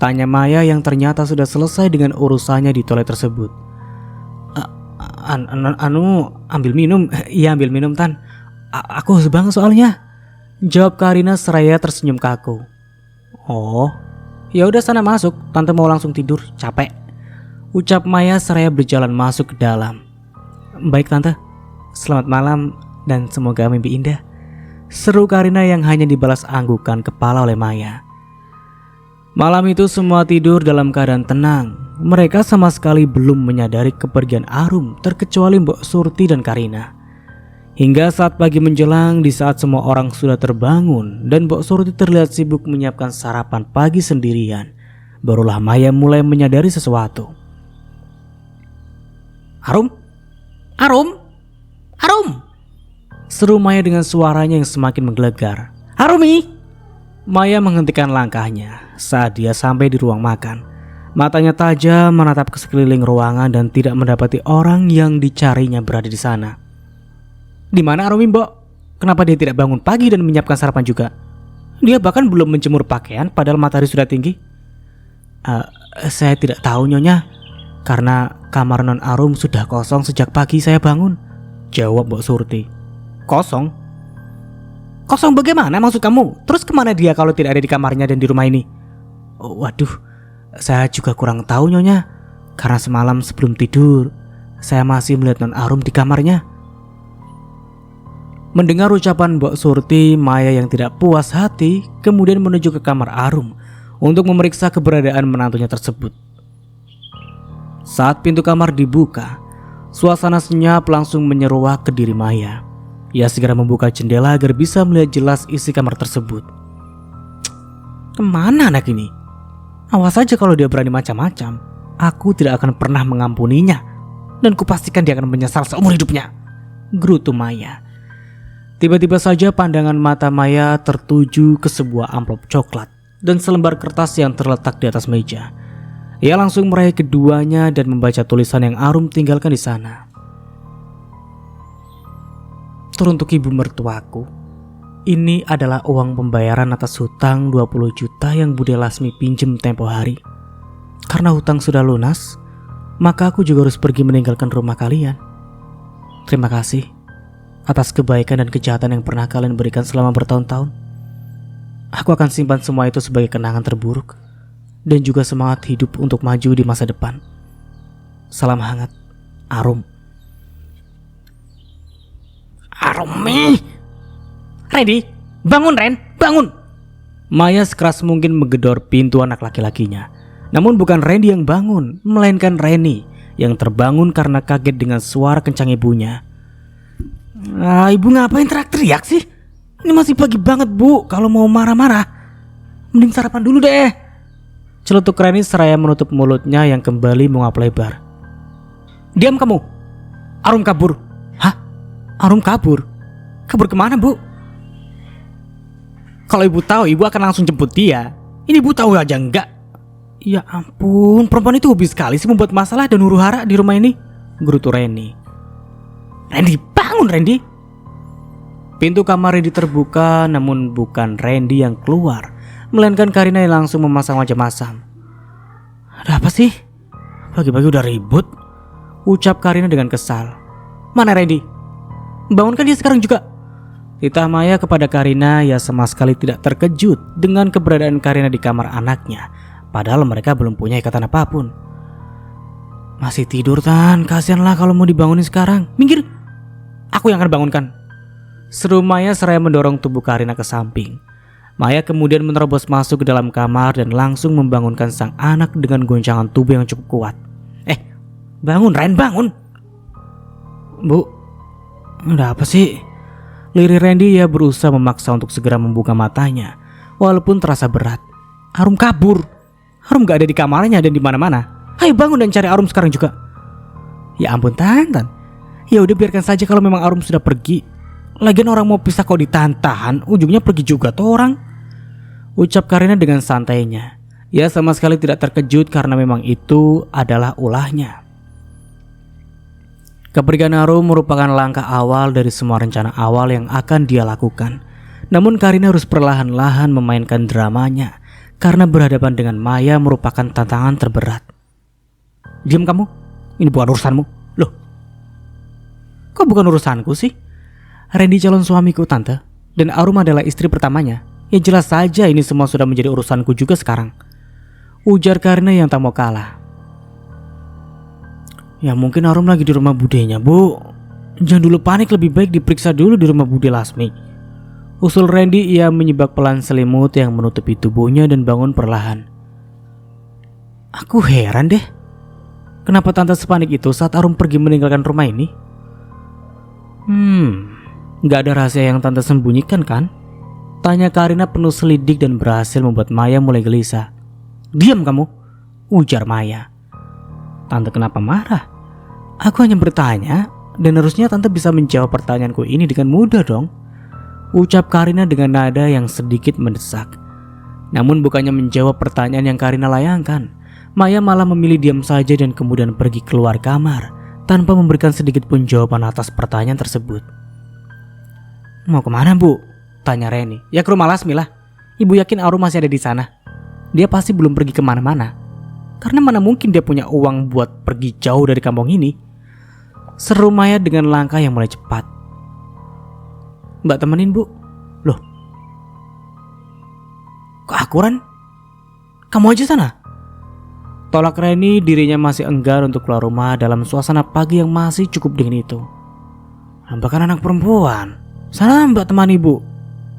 Tanya Maya yang ternyata sudah selesai dengan urusannya di toilet tersebut. Ambil minum. Iya ambil minum Tan. Aku harus bangun soalnya, jawab Karina seraya tersenyum kaku. Oh, ya udah sana masuk, tante mau langsung tidur, capek, ucap Maya seraya berjalan masuk ke dalam. Baik tante, selamat malam dan semoga mimpi indah, seru Karina yang hanya dibalas anggukan kepala oleh Maya. Malam itu semua tidur dalam keadaan tenang. Mereka sama sekali belum menyadari kepergian Arum terkecuali Mbok Surti dan Karina. Hingga saat pagi menjelang, di saat semua orang sudah terbangun dan Mbok Surti terlihat sibuk menyiapkan sarapan pagi sendirian, barulah Maya mulai menyadari sesuatu. Arum? Arum? Arum! Seru Maya dengan suaranya yang semakin menggelegar. Arumi! Maya menghentikan langkahnya saat dia sampai di ruang makan. Matanya tajam menatap ke sekeliling ruangan dan tidak mendapati orang yang dicarinya berada di sana. Di mana Arumi, Mbok? Kenapa dia tidak bangun pagi dan menyiapkan sarapan juga? Dia bahkan belum menjemur pakaian padahal matahari sudah tinggi. Saya tidak tahu Nyonya, karena kamar Non Arum sudah kosong sejak pagi saya bangun, jawab Mbok Surti. Kosong? Kosong bagaimana maksud kamu? Terus kemana dia kalau tidak ada di kamarnya dan di rumah ini? Oh, waduh, saya juga kurang tahu Nyonya, karena semalam sebelum tidur saya masih melihat Non Arum di kamarnya. Mendengar ucapan Mbok Surti, Maya yang tidak puas hati kemudian menuju ke kamar Arum untuk memeriksa keberadaan menantunya tersebut. Saat pintu kamar dibuka, suasana senyap langsung menyeruak ke diri Maya. Ia segera membuka jendela agar bisa melihat jelas isi kamar tersebut. Kemana anak ini? Awas saja kalau dia berani macam-macam. Aku tidak akan pernah mengampuninya, dan kupastikan dia akan menyesal seumur hidupnya, gerutu Maya. Tiba-tiba saja pandangan mata Maya tertuju ke sebuah amplop coklat dan selembar kertas yang terletak di atas meja. Ia langsung meraih keduanya dan membaca tulisan yang Arum tinggalkan di sana. Teruntuk ibu mertuaku, ini adalah uang pembayaran atas hutang 20 juta yang Bude Lasmi pinjem tempo hari. Karena hutang sudah lunas, maka aku juga harus pergi meninggalkan rumah kalian. Terima kasih atas kebaikan dan kejahatan yang pernah kalian berikan selama bertahun-tahun. Aku akan simpan semua itu sebagai kenangan terburuk dan juga semangat hidup untuk maju di masa depan. Salam hangat, Arum. Arumi! Randy, bangun Ren, bangun! Maya sekeras mungkin menggedor pintu anak laki-lakinya. Namun bukan Randy yang bangun, melainkan Reni yang terbangun karena kaget dengan suara kencang ibunya. Ibu ngapain teriak-teriak sih? Ini masih pagi banget Bu, kalau mau marah-marah mending sarapan dulu deh, celetuk Reni seraya menutup mulutnya yang kembali menguap lebar. Diam kamu! Arum kabur. Arum kabur? Kabur kemana Bu? Kalau ibu tahu ibu akan langsung jemput dia. Ini ibu tahu aja enggak? Ya ampun, perempuan itu hobi sekali sih membuat masalah dan huru hara di rumah ini, gerutu Reni. Randy, bangun Randy! Pintu kamar Randy terbuka, namun bukan Randy yang keluar, melainkan Karina yang langsung memasang wajah masam. Ada apa sih? Pagi-pagi udah ribut, ucap Karina dengan kesal. Mana Randy? Bangunkan dia sekarang juga, titah Maya kepada Karina. Ya sama sekali tidak terkejut dengan keberadaan Karina di kamar anaknya, padahal mereka belum punya ikatan apapun. Masih tidur Tan, kasihanlah kalau mau dibangunin sekarang. Minggir, aku yang akan bangunkan, seru Maya seraya mendorong tubuh Karina ke samping. Maya kemudian menerobos masuk ke dalam kamar dan langsung membangunkan sang anak dengan goncangan tubuh yang cukup kuat. Bangun Ren, bangun! Bu, ada apa sih? Lirik Randy. Ia berusaha memaksa untuk segera membuka matanya, walaupun terasa berat. Arum kabur. Arum gak ada di kamarnya dan di mana-mana. Ayo bangun dan cari Arum sekarang juga. Ya ampun Tan. Ya udah biarkan saja kalau memang Arum sudah pergi. Lagian orang mau pisah kok ditahan-tahan, ujungnya pergi juga tuh orang, ucap Karina dengan santainya. Ia sama sekali tidak terkejut karena memang itu adalah ulahnya. Kepergian Arum merupakan langkah awal dari semua rencana awal yang akan dia lakukan. Namun Karina harus perlahan-lahan memainkan dramanya karena berhadapan dengan Maya merupakan tantangan terberat. Diam kamu, ini bukan urusanmu. Loh, kok bukan urusanku sih? Randy calon suamiku, Tante. Dan Arum adalah istri pertamanya. Ya jelas saja ini semua sudah menjadi urusanku juga sekarang, ujar Karina yang tak mau kalah. Ya mungkin Arum lagi di rumah budenya, Bu. Jangan dulu panik, lebih baik diperiksa dulu di rumah Bude Lasmi, usul Randy. Ia menyibak pelan selimut yang menutupi tubuhnya dan bangun perlahan. Aku heran deh, kenapa Tante sepanik itu saat Arum pergi meninggalkan rumah ini? Gak ada rahasia yang Tante sembunyikan kan? Tanya Karina penuh selidik dan berhasil membuat Maya mulai gelisah. Diam kamu, ujar Maya. Tante kenapa marah? Aku hanya bertanya, dan harusnya Tante bisa menjawab pertanyaanku ini dengan mudah dong, ucap Karina dengan nada yang sedikit mendesak. Namun bukannya menjawab pertanyaan yang Karina layangkan, Maya malah memilih diam saja dan kemudian pergi keluar kamar tanpa memberikan sedikit pun jawaban atas pertanyaan tersebut. Mau kemana, Bu? Tanya Reni. Ya ke rumah Lasmi lah. Ibu yakin Arum masih ada di sana. Dia pasti belum pergi kemana-mana. Karena mana mungkin dia punya uang buat pergi jauh dari kampung ini, seru Maya dengan langkah yang mulai cepat. Mbak temenin, Bu. Loh, kok aku, Ran? Kamu aja sana. Tolak Reni. Dirinya masih enggan untuk keluar rumah dalam suasana pagi yang masih cukup dingin itu. Bahkan anak perempuan. Sana Mbak temani, Bu.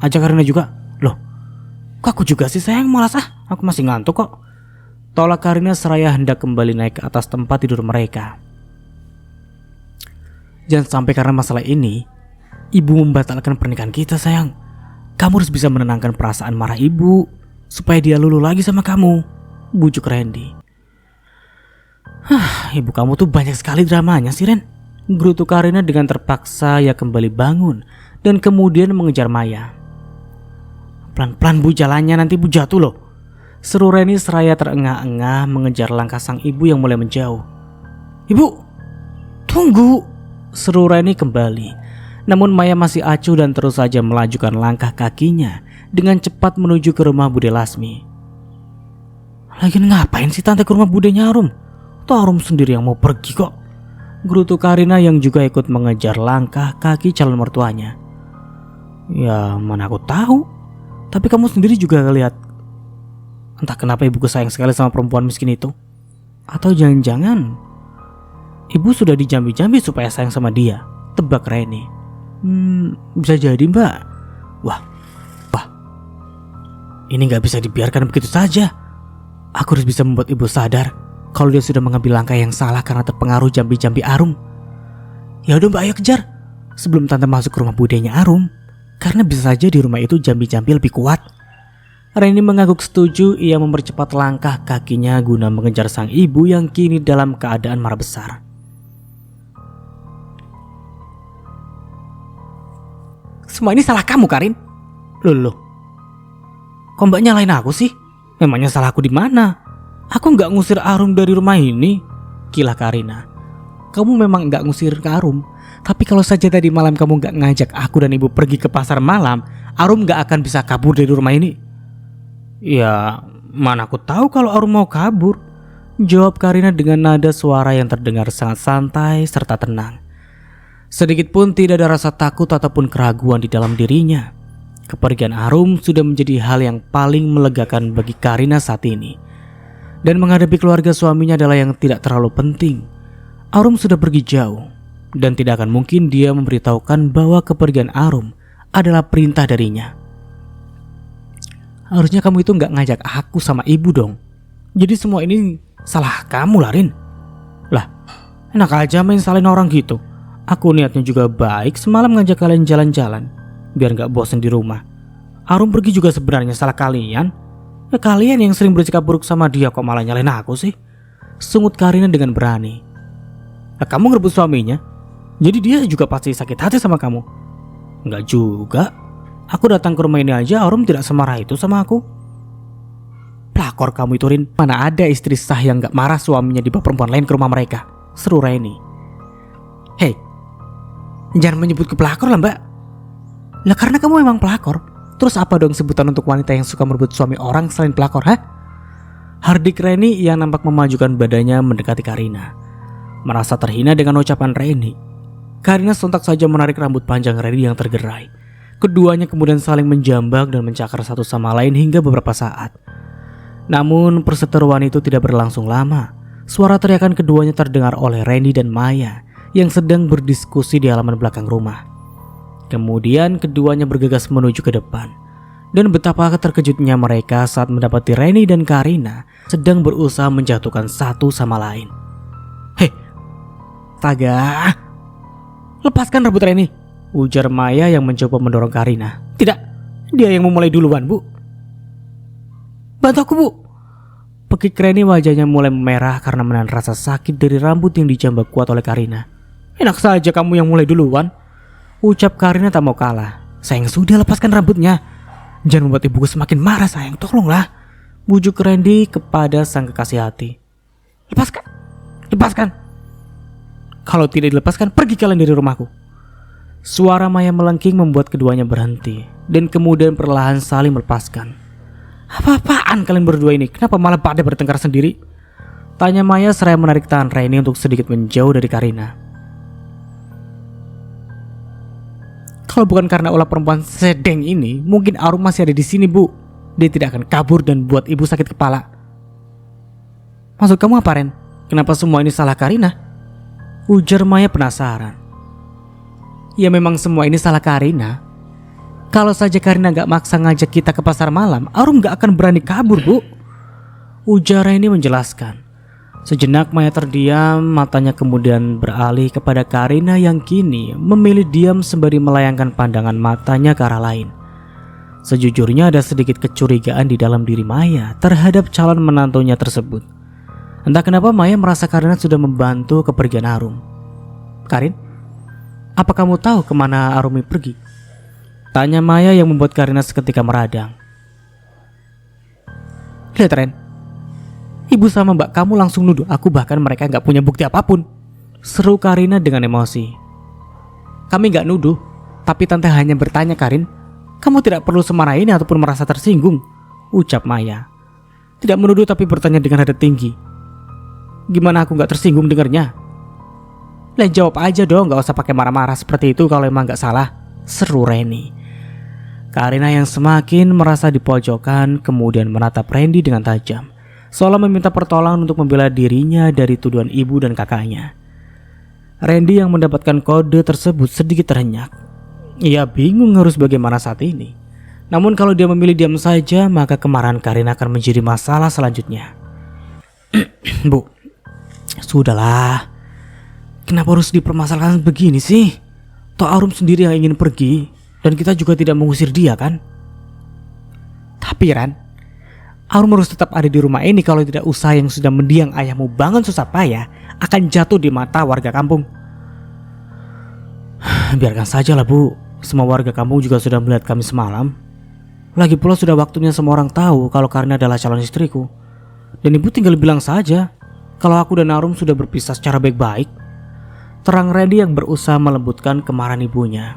Ajak Karina juga. Loh, kok aku juga sih sayang, malas aku masih ngantuk kok. Tolak Karina seraya hendak kembali naik ke atas tempat tidur mereka. Jangan sampai karena masalah ini ibu membatalkan pernikahan kita, sayang. Kamu harus bisa menenangkan perasaan marah ibu supaya dia luluh lagi sama kamu, bujuk Randy. Ibu kamu tuh banyak sekali dramanya sih, Ren. Gerutu Karina dengan terpaksa. Ia kembali bangun dan kemudian mengejar Maya. Pelan-pelan, Bu, jalannya, nanti Bu jatuh loh, seru Reni seraya terengah-engah mengejar langkah sang ibu yang mulai menjauh. Ibu, tunggu, seru Reni kembali. Namun Maya masih acuh dan terus saja melajukan langkah kakinya dengan cepat menuju ke rumah Bude Lasmi. Lagian ngapain sih Tante ke rumah budenya Arum? Toh Arum sendiri yang mau pergi kok, gerutu Karina yang juga ikut mengejar langkah kaki calon mertuanya. Ya mana aku tahu, tapi kamu sendiri juga lihat. Entah kenapa ibuku sayang sekali sama perempuan miskin itu. Atau jangan-jangan ibu sudah dijambi-jambi supaya sayang sama dia, tebak Reni. Bisa jadi, Mbak. Wah, ini gak bisa dibiarkan begitu saja. Aku harus bisa membuat ibu sadar kalau dia sudah mengambil langkah yang salah karena terpengaruh jambi-jambi Arum. Ya udah Mbak, ayo kejar sebelum Tante masuk ke rumah budenya Arum, karena bisa saja di rumah itu jambi-jambi lebih kuat. Reni mengangguk setuju. Ia mempercepat langkah kakinya guna mengejar sang ibu yang kini dalam keadaan marah besar. Semua ini salah kamu, Karin. Loh, kok Mbak nyalain aku sih? Memangnya salahku di mana? Aku nggak ngusir Arum dari rumah ini, kilah Karina. Kamu memang nggak ngusir ke Arum, tapi kalau saja tadi malam kamu nggak ngajak aku dan ibu pergi ke pasar malam, Arum nggak akan bisa kabur dari rumah ini. Ya, mana aku tahu kalau Arum mau kabur, jawab Karina dengan nada suara yang terdengar sangat santai serta tenang. Sedikit pun tidak ada rasa takut ataupun keraguan di dalam dirinya. Kepergian Arum sudah menjadi hal yang paling melegakan bagi Karina saat ini. Dan menghadapi keluarga suaminya adalah yang tidak terlalu penting. Arum sudah pergi jauh, dan tidak akan mungkin dia memberitahukan bahwa kepergian Arum adalah perintah darinya. Harusnya kamu itu gak ngajak aku sama ibu dong. Jadi semua ini salah kamu, Larin. Lah, enak aja main salahin orang gitu. Aku niatnya juga baik, semalam ngajak kalian jalan-jalan biar gak bosan di rumah. Arum pergi juga sebenarnya salah kalian. Ya kalian yang sering bersikap buruk sama dia kok malah nyalain aku sih, sungut Karina dengan berani. Nah, kamu ngerebut suaminya, jadi dia juga pasti sakit hati sama kamu. Enggak juga. Aku datang ke rumah ini aja Arum tidak semarah itu sama aku. Pelakor kamu itu, Rin. Mana ada istri sah yang gak marah suaminya dibawa perempuan lain ke rumah mereka, seru Reni. Hei, jangan menyebut ke pelakor lah, Mbak. Lah karena kamu memang pelakor. Terus apa dong sebutan untuk wanita yang suka merebut suami orang selain pelakor, ha? Hardik Reni yang nampak memajukan badannya mendekati Karina, merasa terhina dengan ucapan Reni. Karina sontak saja menarik rambut panjang Randy yang tergerai. Keduanya kemudian saling menjambak dan mencakar satu sama lain hingga beberapa saat. Namun perseteruan itu tidak berlangsung lama. Suara teriakan keduanya terdengar oleh Randy dan Maya yang sedang berdiskusi di halaman belakang rumah. Kemudian keduanya bergegas menuju ke depan. Dan betapa terkejutnya mereka saat mendapati Randy dan Karina sedang berusaha menjatuhkan satu sama lain. "Hei, astaga, lepaskan rambut Randy," ujar Maya yang mencoba mendorong Karina. "Tidak, dia yang memulai duluan, Bu." "Bantu aku, Bu." Pekik Randy wajahnya mulai memerah karena menahan rasa sakit dari rambut yang dijambak kuat oleh Karina. "Enak saja kamu yang mulai duluan," ucap Karina tak mau kalah. "Sayang, sudah, lepaskan rambutnya. Jangan membuat ibuku semakin marah, sayang. Tolonglah," bujuk Randy kepada sang kekasih hati. "Lepaskan, lepaskan. Kalau tidak dilepaskan, pergi kalian dari rumahku." Suara Maya melengking membuat keduanya berhenti dan kemudian perlahan saling melepaskan. "Apa-apaan kalian berdua ini? Kenapa malah pada bertengkar sendiri?" tanya Maya seraya menarik tangan Randy untuk sedikit menjauh dari Karina. "Kalau bukan karena ulah perempuan sedeng ini, mungkin Arum masih ada di sini, Bu. Dia tidak akan kabur dan buat ibu sakit kepala." "Maksud kamu apa, Ren? Kenapa semua ini salah Karina?" ujar Maya penasaran. "Ya memang semua ini salah Karina. Kalau saja Karina gak maksa ngajak kita ke pasar malam, Arum gak akan berani kabur, Bu," ujar Randy menjelaskan. Sejenak Maya terdiam, matanya kemudian beralih kepada Karina yang kini memilih diam sembari melayangkan pandangan matanya ke arah lain. Sejujurnya ada sedikit kecurigaan di dalam diri Maya terhadap calon menantunya tersebut. Entah kenapa Maya merasa Karina sudah membantu kepergian Arum. "Karin, apa kamu tahu kemana Arumi pergi?" tanya Maya yang membuat Karina seketika meradang. "Lihat, Ren, ibu sama mbak kamu langsung nuduh aku, bahkan mereka gak punya bukti apapun," seru Karina dengan emosi. "Kami gak nuduh, tapi tante hanya bertanya, Karin. Kamu tidak perlu semarah ini ataupun merasa tersinggung," ucap Maya. "Tidak menuduh tapi bertanya dengan nada tinggi. Gimana aku gak tersinggung dengarnya?" "Lah jawab aja dong, gak usah pakai marah-marah seperti itu kalau emang gak salah," seru Randy. Karina yang semakin merasa dipojokkan kemudian menatap Randy dengan tajam, seolah meminta pertolongan untuk membela dirinya dari tuduhan ibu dan kakaknya. Randy yang mendapatkan kode tersebut sedikit terenyak. Ia bingung harus bagaimana saat ini. Namun kalau dia memilih diam saja, maka kemarahan Karina akan menjadi masalah selanjutnya. "Bu, sudahlah. Kenapa harus dipermasalahkan begini sih? Toh Arum sendiri yang ingin pergi dan kita juga tidak mengusir dia, kan? Tapi Ran, Arum harus tetap ada di rumah ini. Kalau tidak, usaha yang sudah mendiang ayahmu bangun susah payah akan jatuh di mata warga kampung." "Biarkan sajalah, Bu. Semua warga kampung juga sudah melihat kami semalam. Lagi pula sudah waktunya semua orang tahu kalau Karina adalah calon istriku. Dan ibu tinggal bilang saja kalau aku dan Arum sudah berpisah secara baik-baik," terang Randy yang berusaha melembutkan kemarahan ibunya.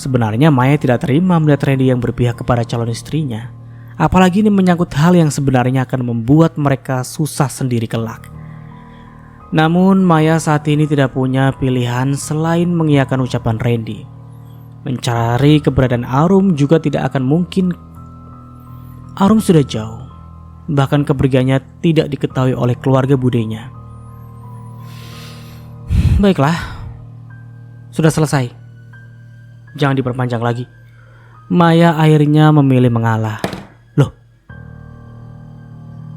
Sebenarnya Maya tidak terima melihat Randy yang berpihak kepada calon istrinya. Apalagi ini menyangkut hal yang sebenarnya akan membuat mereka susah sendiri kelak. Namun Maya saat ini tidak punya pilihan selain mengiyakan ucapan Randy. Mencari keberadaan Arum juga tidak akan mungkin. Arum sudah jauh. Bahkan kepergiannya tidak diketahui oleh keluarga budenya. "Baiklah, sudah selesai. Jangan diperpanjang lagi." Maya akhirnya memilih mengalah. "Loh,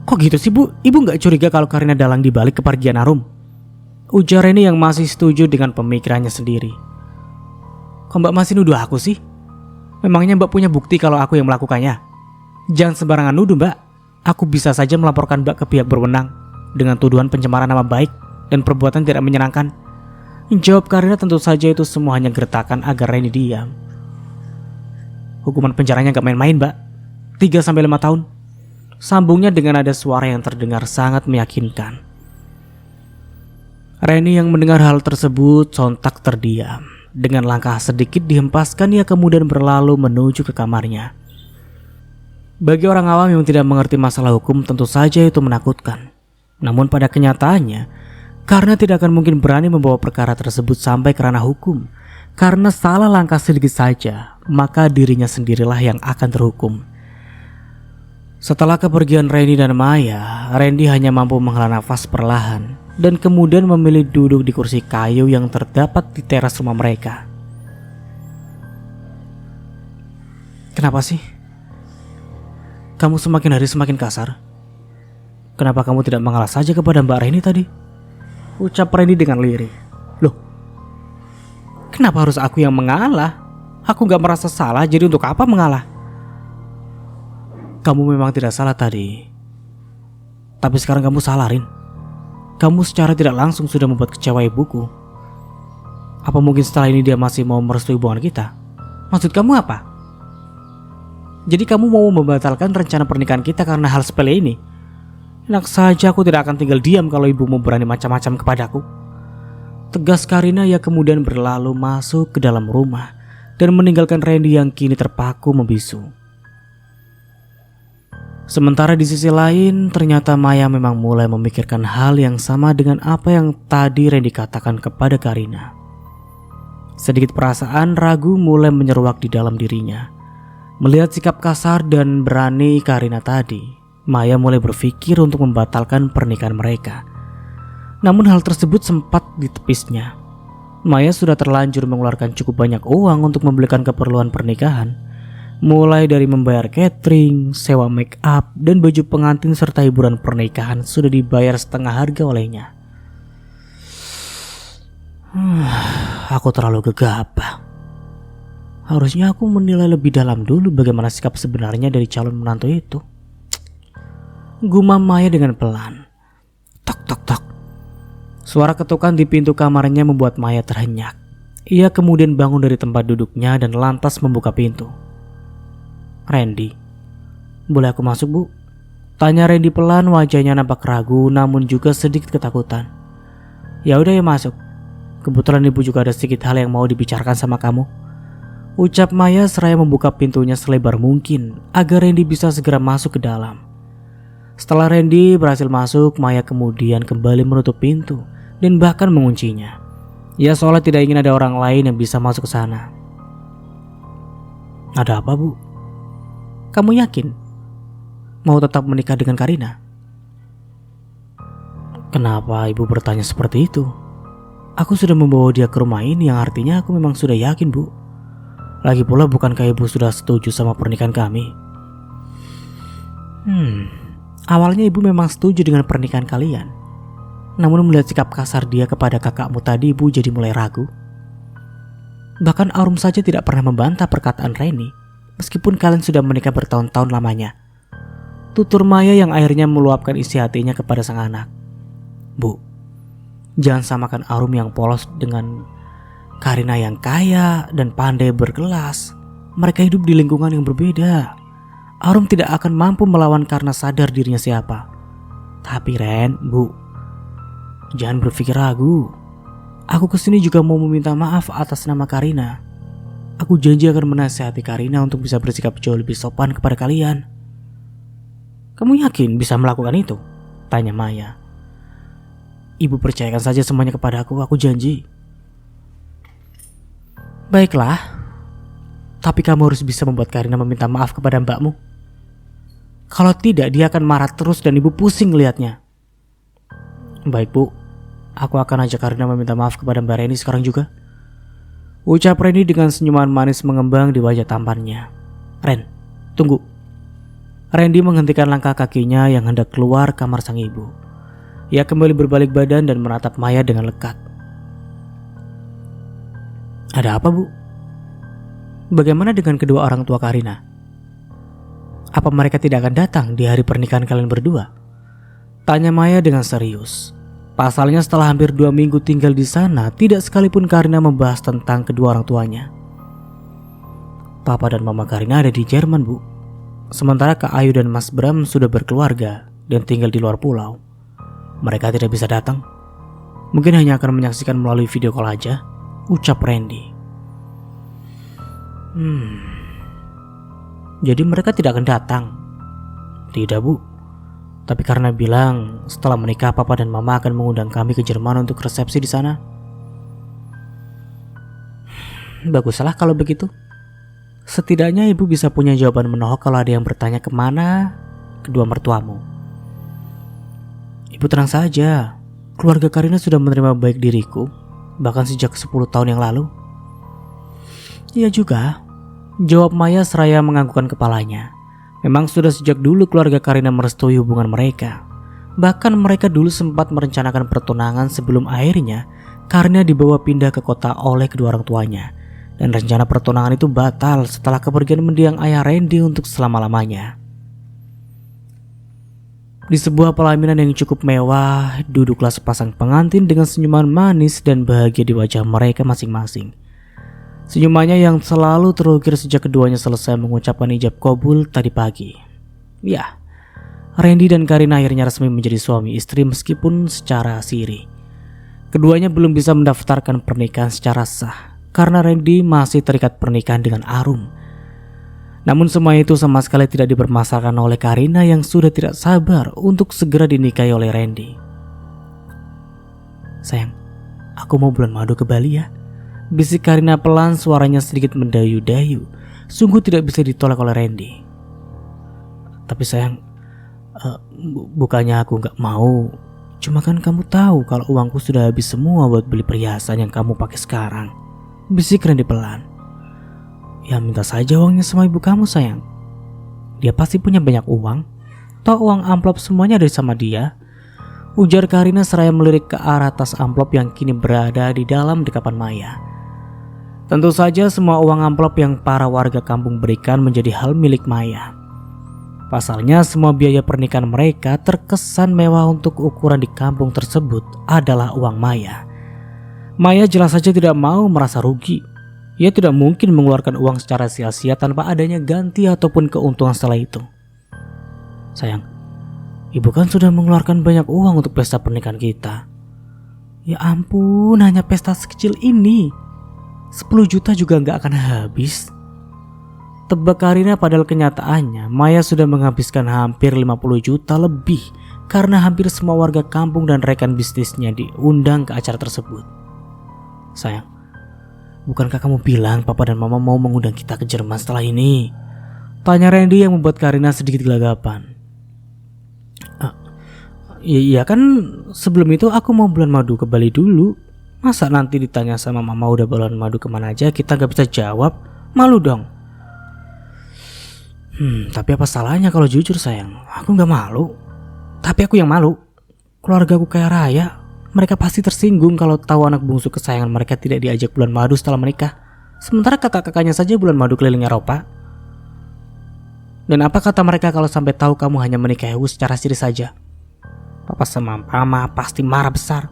kok gitu sih, Bu? Ibu gak curiga kalau Karina dalang dibalik kepergian Arum?" ujar Reni yang masih setuju dengan pemikirannya sendiri. "Kok Mbak masih nuduh aku sih? Memangnya Mbak punya bukti kalau aku yang melakukannya? Jangan sembarangan nuduh, Mbak. Aku bisa saja melaporkan Mbak ke pihak berwenang dengan tuduhan pencemaran nama baik dan perbuatan tidak menyenangkan." Jawab Karina. Tentu saja itu semua hanya gertakan agar Reni diam. "Hukuman penjaranya gak main-main, Mbak. 3-5 tahun. Sambungnya dengan nada suara yang terdengar sangat meyakinkan. Reni yang mendengar hal tersebut sontak terdiam. Dengan langkah sedikit dihempaskan, ia kemudian berlalu menuju ke kamarnya. Bagi orang awam yang tidak mengerti masalah hukum, tentu saja itu menakutkan. Namun pada kenyataannya, Karena tidak akan mungkin berani membawa perkara tersebut sampai ke ranah hukum. Karena salah langkah sedikit saja, maka dirinya sendirilah yang akan terhukum. Setelah kepergian Randy dan Maya, Randy hanya mampu menghela nafas perlahan dan kemudian memilih duduk di kursi kayu yang terdapat di teras rumah mereka. Kenapa sih? Kamu semakin hari semakin kasar. Kenapa kamu tidak mengalah saja kepada Mbak Reni tadi? Ucap Randy dengan lirih. Loh, kenapa harus aku yang mengalah? Aku gak merasa salah, jadi untuk apa mengalah? Kamu memang tidak salah tadi. Tapi sekarang kamu salah, Rin. Kamu secara tidak langsung sudah membuat kecewa ibuku. Apa mungkin setelah ini dia masih mau merestui hubungan kita? Maksud kamu apa? Jadi kamu mau membatalkan rencana pernikahan kita karena hal sepele ini? Enak saja, aku tidak akan tinggal diam kalau ibumu berani macam-macam kepadaku. Tegas Karina. Ia kemudian berlalu masuk ke dalam rumah dan meninggalkan Randy yang kini terpaku membisu. Sementara di sisi lain, ternyata Maya memang mulai memikirkan hal yang sama dengan apa yang tadi Randy katakan kepada Karina. Sedikit perasaan ragu mulai menyeruak di dalam dirinya. Melihat sikap kasar dan berani Karina tadi, Maya mulai berpikir untuk membatalkan pernikahan mereka. Namun hal tersebut sempat ditepisnya. Maya sudah terlanjur mengeluarkan cukup banyak uang untuk membelikan keperluan pernikahan. Mulai dari membayar catering, sewa make up, dan baju pengantin serta hiburan pernikahan sudah dibayar setengah harga olehnya. Aku terlalu gegabah. Harusnya aku menilai lebih dalam dulu bagaimana sikap sebenarnya dari calon menantu itu. Gumam Maya dengan pelan. Tok tok tok. Suara ketukan di pintu kamarnya membuat Maya terhenyak. Ia kemudian bangun dari tempat duduknya dan lantas membuka pintu. Randy, boleh aku masuk, Bu? Tanya Randy pelan, wajahnya nampak ragu namun juga sedikit ketakutan. Ya udah ya, masuk. Kebetulan ibu juga ada sedikit hal yang mau dibicarakan sama kamu. Ucap Maya seraya membuka pintunya selebar mungkin agar Randy bisa segera masuk ke dalam. Setelah Randy berhasil masuk, Maya kemudian kembali menutup pintu dan bahkan menguncinya. Ia seolah tidak ingin ada orang lain yang bisa masuk ke sana. Ada apa, Bu? Kamu yakin mau tetap menikah dengan Karina? Kenapa ibu bertanya seperti itu? Aku sudah membawa dia ke rumah ini, yang artinya aku memang sudah yakin, Bu. Lagi pula bukankah ibu sudah setuju sama pernikahan kami? Awalnya ibu memang setuju dengan pernikahan kalian. Namun melihat sikap kasar dia kepada kakakmu tadi, ibu jadi mulai ragu. Bahkan Arum saja tidak pernah membantah perkataan Reni, meskipun kalian sudah menikah bertahun-tahun lamanya. Tutur Maya yang akhirnya meluapkan isi hatinya kepada sang anak. Bu, jangan samakan Arum yang polos dengan Karina yang kaya dan pandai berkelas. Mereka hidup di lingkungan yang berbeda. Arum tidak akan mampu melawan karena sadar dirinya siapa. Tapi Ren, Bu, jangan berpikir ragu. Aku kesini juga mau meminta maaf atas nama Karina. Aku janji akan menasihati Karina untuk bisa bersikap jauh lebih sopan kepada kalian. Kamu yakin bisa melakukan itu? Tanya Maya. Ibu percayakan saja semuanya kepada aku janji. Baiklah, tapi kamu harus bisa membuat Karina meminta maaf kepada mbakmu. Kalau tidak, dia akan marah terus dan ibu pusing lihatnya. Baik, Bu, aku akan ajak Karina meminta maaf kepada Mbak Reni sekarang juga. Ucap Reni dengan senyuman manis mengembang di wajah tampannya. Ren, tunggu. Randy menghentikan langkah kakinya yang hendak keluar kamar sang ibu. Ia kembali berbalik badan dan menatap Maya dengan lekat. Ada apa, Bu? Bagaimana dengan kedua orang tua Karina? Apa mereka tidak akan datang di hari pernikahan kalian berdua? Tanya Maya dengan serius. Pasalnya setelah hampir 2 minggu tinggal di sana, tidak sekalipun Karina membahas tentang kedua orang tuanya. Papa dan Mama Karina ada di Jerman, Bu. Sementara Kak Ayu dan Mas Bram sudah berkeluarga dan tinggal di luar pulau. Mereka tidak bisa datang. Mungkin hanya akan menyaksikan melalui video call aja, ucap Randy. Jadi mereka tidak akan datang? Tidak, Bu. Tapi karena bilang setelah menikah papa dan mama akan mengundang kami ke Jerman untuk resepsi di sana. Baguslah kalau begitu. Setidaknya ibu bisa punya jawaban menohok kalau ada yang bertanya kemana kedua mertuamu. Ibu tenang saja, keluarga Karina sudah menerima baik diriku, bahkan sejak 10 tahun yang lalu. Iya juga, jawab Maya seraya menganggukkan kepalanya. Memang sudah sejak dulu keluarga Karina merestui hubungan mereka. Bahkan mereka dulu sempat merencanakan pertunangan sebelum akhirnya Karina dibawa pindah ke kota oleh kedua orang tuanya. Dan rencana pertunangan itu batal setelah kepergian mendiang ayah Randy untuk selama-lamanya. Di sebuah pelaminan yang cukup mewah, duduklah sepasang pengantin dengan senyuman manis dan bahagia di wajah mereka masing-masing. Senyumannya yang selalu terukir sejak keduanya selesai mengucapkan ijab kabul tadi pagi. Ya, Randy dan Karina akhirnya resmi menjadi suami istri meskipun secara siri. Keduanya belum bisa mendaftarkan pernikahan secara sah karena Randy masih terikat pernikahan dengan Arum. Namun semua itu sama sekali tidak dipermasalahkan oleh Karina yang sudah tidak sabar untuk segera dinikahi oleh Randy. Sayang, aku mau bulan madu ke Bali ya. Bisik Karina pelan, suaranya sedikit mendayu-dayu. Sungguh tidak bisa ditolak oleh Randy. Tapi sayang, bukannya aku gak mau. Cuma kan kamu tahu kalau uangku sudah habis semua buat beli perhiasan yang kamu pakai sekarang. Bisik Randy pelan. Ya minta saja uangnya sama ibu kamu sayang. Dia pasti punya banyak uang. Toh uang amplop semuanya dari sama dia. Ujar Karina seraya melirik ke arah tas amplop yang kini berada di dalam dekapan Maya. Tentu saja semua uang amplop yang para warga kampung berikan menjadi hal milik Maya. Pasalnya semua biaya pernikahan mereka terkesan mewah untuk ukuran di kampung tersebut adalah uang Maya. Maya jelas saja tidak mau merasa rugi. Ia tidak mungkin mengeluarkan uang secara sia-sia tanpa adanya ganti ataupun keuntungan setelah itu. Sayang, ibu kan sudah mengeluarkan banyak uang untuk pesta pernikahan kita. Ya ampun, hanya pesta sekecil ini 10 juta juga gak akan habis. Tebak Karina, padahal kenyataannya Maya sudah menghabiskan hampir 50 juta lebih karena hampir semua warga kampung dan rekan bisnisnya diundang ke acara tersebut. Sayang, bukankah kamu bilang papa dan mama mau mengundang kita ke Jerman setelah ini? Tanya Randy yang membuat Karina sedikit gelagapan. Iya kan sebelum itu aku mau bulan madu ke Bali dulu. Masa nanti ditanya sama mama udah bulan madu kemana aja kita gak bisa jawab? Malu dong. Tapi apa salahnya kalau jujur sayang? Aku gak malu. Tapi aku yang malu. Keluarga aku kaya raya. Mereka pasti tersinggung kalau tahu anak bungsu kesayangan mereka tidak diajak bulan madu setelah menikah. Sementara kakak-kakaknya saja bulan madu keliling Eropa. Dan apa kata mereka kalau sampai tahu kamu hanya menikahi aku secara siri saja? Papa sama mama pasti marah besar.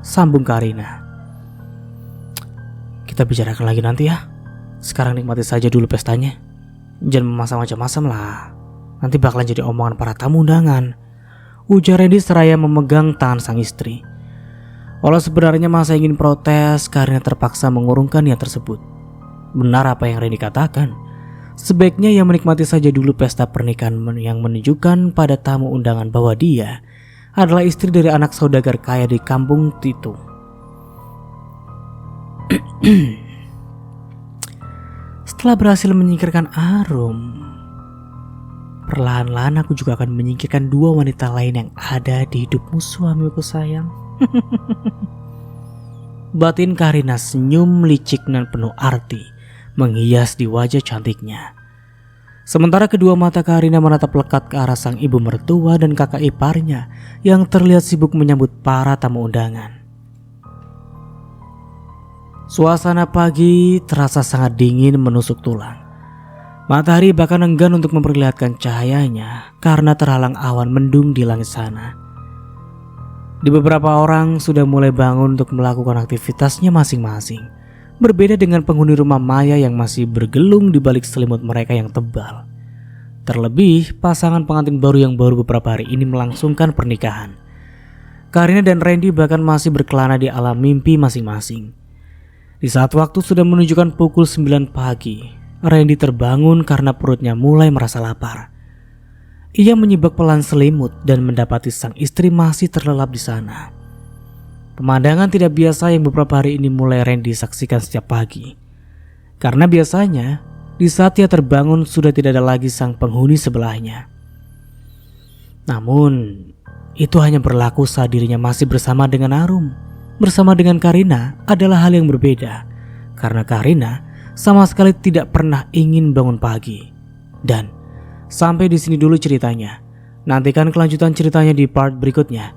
Sambung Karina. Kita bicarakan lagi nanti ya. Sekarang nikmati saja dulu pestanya. Jangan memasang macam-macam lah. Nanti bakalan jadi omongan para tamu undangan. Ujar Randy seraya memegang tangan sang istri. Walau sebenarnya masa ingin protes, Karina terpaksa mengurungkan niat tersebut. Benar apa yang Randy katakan. Sebaiknya ia menikmati saja dulu pesta pernikahan yang menunjukkan pada tamu undangan bahwa dia adalah istri dari anak saudagar kaya di kampung itu. Setelah berhasil menyingkirkan Arum, perlahan-lahan aku juga akan menyingkirkan dua wanita lain yang ada di hidupmu suamiku sayang. Batin Karina senyum licik dan penuh arti menghias di wajah cantiknya. Sementara kedua mata Karina menatap lekat ke arah sang ibu mertua dan kakak iparnya yang terlihat sibuk menyambut para tamu undangan. Suasana pagi terasa sangat dingin menusuk tulang. Matahari bahkan enggan untuk memperlihatkan cahayanya karena terhalang awan mendung di langit sana. Di beberapa orang sudah mulai bangun untuk melakukan aktivitasnya masing-masing. Berbeda dengan penghuni rumah Maya yang masih bergelung di balik selimut mereka yang tebal. Terlebih, pasangan pengantin baru yang baru beberapa hari ini melangsungkan pernikahan. Karina dan Randy bahkan masih berkelana di alam mimpi masing-masing. Di saat waktu sudah menunjukkan pukul 9 pagi, Randy terbangun karena perutnya mulai merasa lapar. Ia menyibak pelan selimut dan mendapati sang istri masih terlelap di sana. Pemandangan tidak biasa yang beberapa hari ini mulai Randy saksikan setiap pagi. Karena biasanya di saat ia terbangun sudah tidak ada lagi sang penghuni sebelahnya. Namun itu hanya berlaku saat dirinya masih bersama dengan Arum. Bersama dengan Karina adalah hal yang berbeda. Karena Karina sama sekali tidak pernah ingin bangun pagi. Dan sampai di sini dulu ceritanya. Nantikan kelanjutan ceritanya di part berikutnya.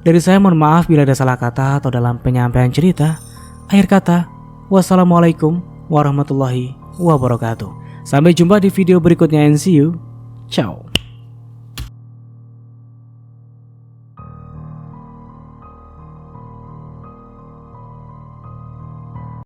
Dari saya mohon maaf bila ada salah kata atau dalam penyampaian cerita. Akhir kata, wassalamualaikum warahmatullahi wabarakatuh. Sampai jumpa di video berikutnya and see you. Ciao.